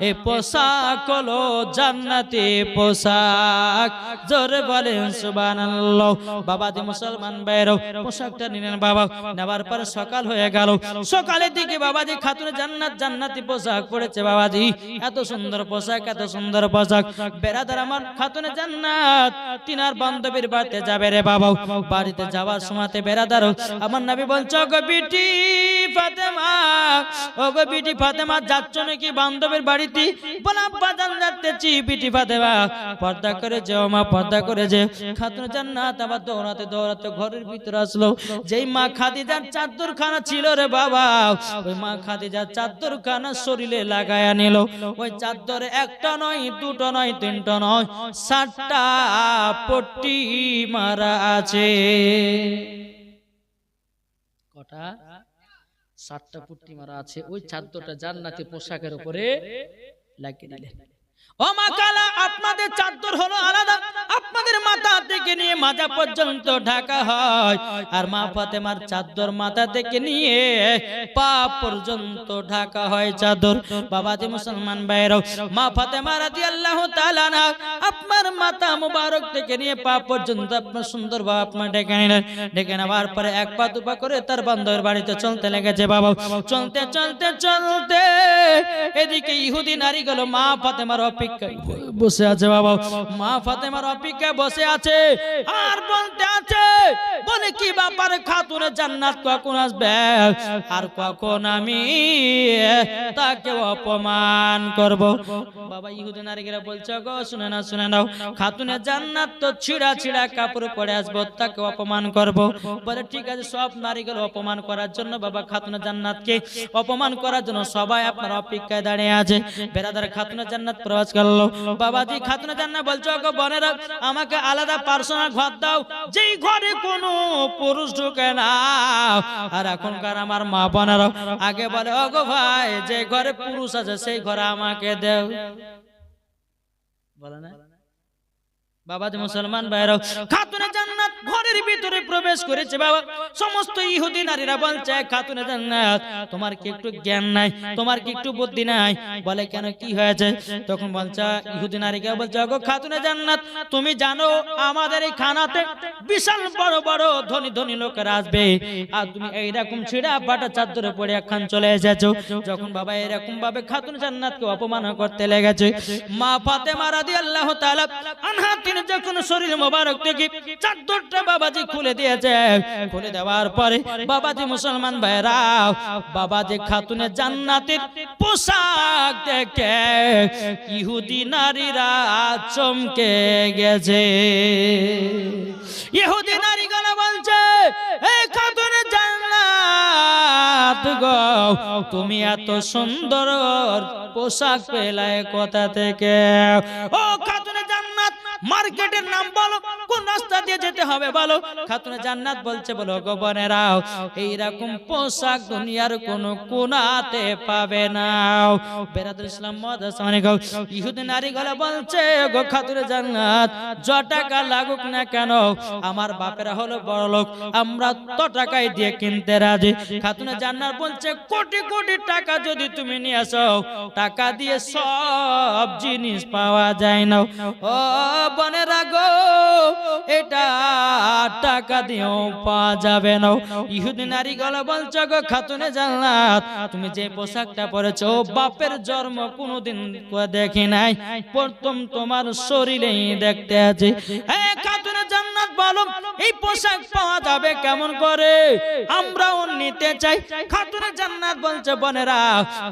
এই পোশাক হলো জান্নাতি পোশাক জোরে বলেন সুবহানাল্লাহ বাবাজি মুসলমান ভাইরা পোশাকটা নিলেন বাবা নেবার পর সকাল হয়ে গেল সকালের দিকে বাবাজি খাতুনে জান্নাতি পোশাক পরেছে বাবাজি এত সুন্দর পোশাক বেরাদার আমার খাতুনে জান্নাত তিনার বান্ধবীর বাড়িতে যাবে রে বাবা বাড়িতে যাওয়ার সময়তে বেরাদার আমার নবী বলছে গো বিটি ফাতেমা যাচ্ছ নাকি বান্ধবীর বাড়িতে বলা বাজান যাচ্ছি বিটি ফাতেমা পর্দা করে যাও মা পর্দা করে যে খাতুনে জান্নাত আবার দৌড়াতে দৌড়াতে ঘরের ভিতরে আসলো যেই মা খাদিজার চাদরখানা ছিল রে বাবা ওই মা খাদিজার চাদরখানা শরীরে লাগায়া নিল ওই চাদরে একটা নয় দুটো নয় তিনটা নয় 7টা পট্টি মারা আছে কটা 7টা পট্টি মারা আছে ওই চাদরটা জান্নাতি পোশাকের উপরে লাগিয়ে দিলেন ও মা কালা আপনাদের চাদর হলো আলাদা আপনাদের মাথা থেকে নিয়ে মাজা পর্যন্ত ঢাকা হয় আর মা ফাতেমার চাদর মাথা থেকে নিয়ে পা পর্যন্ত ঢাকা হয় চাদর বাবাজি মুসলমান ভাইরা মা ফাতেমা রাদিয়াল্লাহু তাআলা আনহা আপনার মাথা মুবারক থেকে নিয়ে পা পর্যন্ত আপনার সুন্দর ভাবে আপনার ঢেকে নেওয়ার পরে এক পা দুপা করে তার বান্ধবের বাড়িতে চলতে লেগেছে বাবা চলতে চলতে চলতে এদিকে ইহুদি নারীগুলো মা ফাতেমার অপেক্ষায় বসে আছে বাবা মা ফাতেমার অপেক্ষায় বসে আছে আর বলতে আছে বলে কি ব্যাপার খাতুনে জান্নাত কখন আসবে আর কখন আমি তাকে অপমান করব বাবা ইহুদি নারীরা বলছে গো শুনে নাও খাতুনে জান্নাত তো ছিড়া ছিড়া কাপড় পরে আসবো তাকে অপমান করব বলে ঠিক আছে সব নারীগুলো অপমান করার জন্য বাবা খাতুনে জান্নাতকে অপমান করার জন্য সবাই আপনার অপেক্ষায় দাঁড়িয়ে আছে বেরাদার খাতুনে জান্নাত প্রবেশ করলো বাবাজি খাতুনে জান্নাত বলছো গো বোনেরা আমাকে আলাদা পার্সোনাল ঘর দাও যেই ঘরে কোনো পুরুষ ঢোকে না আর এখনকার আমার মা বোনেরা আগে বলে ও গো ভাই যে ঘরে পুরুষ আছে সেই ঘরে আমাকে দাও বলে না বাবাজি মুসলমান ভাইরা খাতুনে জান্নাত ঘরের ভিতরে প্রবেশ করেছে বাবা। সমস্ত ইহুদি নারীরা বলছে খাতুনে জান্নাত তোমার কি একটু জ্ঞান নাই, তোমার কি একটু বুদ্ধি নাই? বলে কেন কি হয়েছে? তখন বলছে ইহুদি নারীকে বলছে গো খাতুনে জান্নাত তুমি জানো আমাদের এই খানাতে বিশাল বড় বড় ধনী ধনী লোকেরা আসবে, আর তুমি এইরকম ছিঁড়া বাটা চাদরে পড়ে একখান চলে এসেছো। যখন বাবা এরকম ভাবে খাতুনে জান্নাতকে অপমান করতে লেগেছে, মা ফাতেমা রাদিয়াল্লাহু তাআলা আনহা তিনি যখন শরীর মোবারক থেকে চাদরটা বাবাজি খুলে দিয়েছে, খুলে দেওয়ার পরে বাবাজি মুসলমান ভাইরা বাবাজি খাতুনে জান্নাতের পোশাক দেখে ইহুদি নারীরা চমকে গেছে। ইহুদি নারীগুলো বলছে এই খাতুনে জান্নাত গো তুমি এত সুন্দর পোশাক পেলে কোথা থেকে? ও খাতুনে জান্নাত মার্কেটের নাম বলো, কোন রাস্তা দিয়ে যেতে হবে বলো? খাতুনে জান্নাত বলছে বলো গো বোনেরাও এইরকম পোশাক দুনিয়ার কোন কোনাতে পাবে না। বেরাদুল ইসলাম মাদ্রাসানে গো ইহুদি নারীগুলো বলছে গো খাতুনে জান্নাত য টাকা লাগুক না কেন আমার বাপেরা হলো বড় লোক, আমরা তো টাকায় দিয়ে কিনতে রাজি। খাতুনে জান্নাত বলছে কোটি কোটি টাকা যদি তুমি নিয়ে আসো টাকা দিয়ে সব জিনিস পাওয়া যায় না। ও বোনেরা গো এটা টাকা দিয়েও পাওয়া যাবে না। ইহুদি নারীগুলো বলছে গো খাতুনে জান্নাত তুমি যে পোশাকটা পরেছো বাপের জন্ম কোনোদিন দেখি নাই, প্রথম তোমার শরীরেই দেখতে আছে। এই খাতুনে জান্নাত বলো এই পোশাক পাওয়া যাবে কেমন করে? আমরাও নিতে চাই। খাতুনে জান্নাত বলছে বোনেরা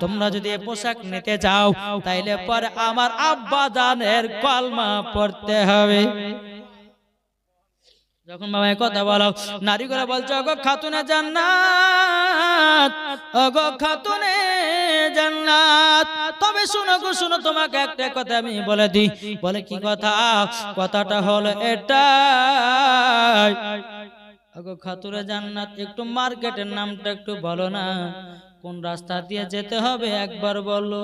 তোমরা যদি এই পোশাক নিতে চাও তাইলে পরে আমার আব্বা জানের কলমা পড়তে হবে। যখন বাবা কথা বলো নারীগুলো বলছে ওগো খাতুনে জান্নাত, ওগো খাতুনে জান্নাত তবে শুনো গো শুনো তোমাকে একটা কথা আমি বলে দিই। বলে কি কথা? কথাটা হলো এটা ওগো খাতুনে জান্নাত একটু মার্কেটের নামটা একটু বলো না, কোন রাস্তা দিয়ে যেতে হবে একবার বলো।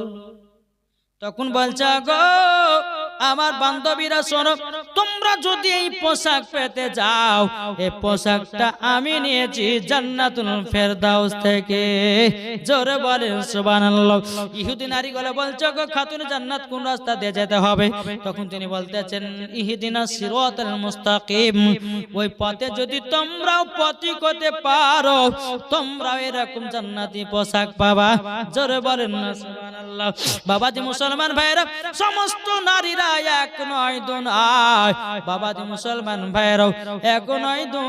তখন বলছে গো আমার বান্ধবীরা শোনো তোমরা যদি এই পোশাক পেতে যাও এই পোশাকটা আমি নিয়েছি জান্নাতুল ফেরদাউস থেকে। জোরে বলেন সুবহানাল্লাহ। ইহুদি নারীগুলো বলছে গো খাতুনে জান্নাত কোন রাস্তা দিয়ে যেতে হবে? তখন তিনি বলতেছেন ইহদিনাস সিরাতাল মুস্তাকিম, ওই পথে যদি তোমরাও পথিক হতে পারো তোমরাও এরকম জান্নাতি পোশাক পাবা। জোরে বলেন না সুবহানাল্লাহ। বাবাজি মুসলমান ভাইরা সমস্ত নারীরা এক নয় দু নয়, বাবাজি মুসলমান ভাইরাও এক নয় দু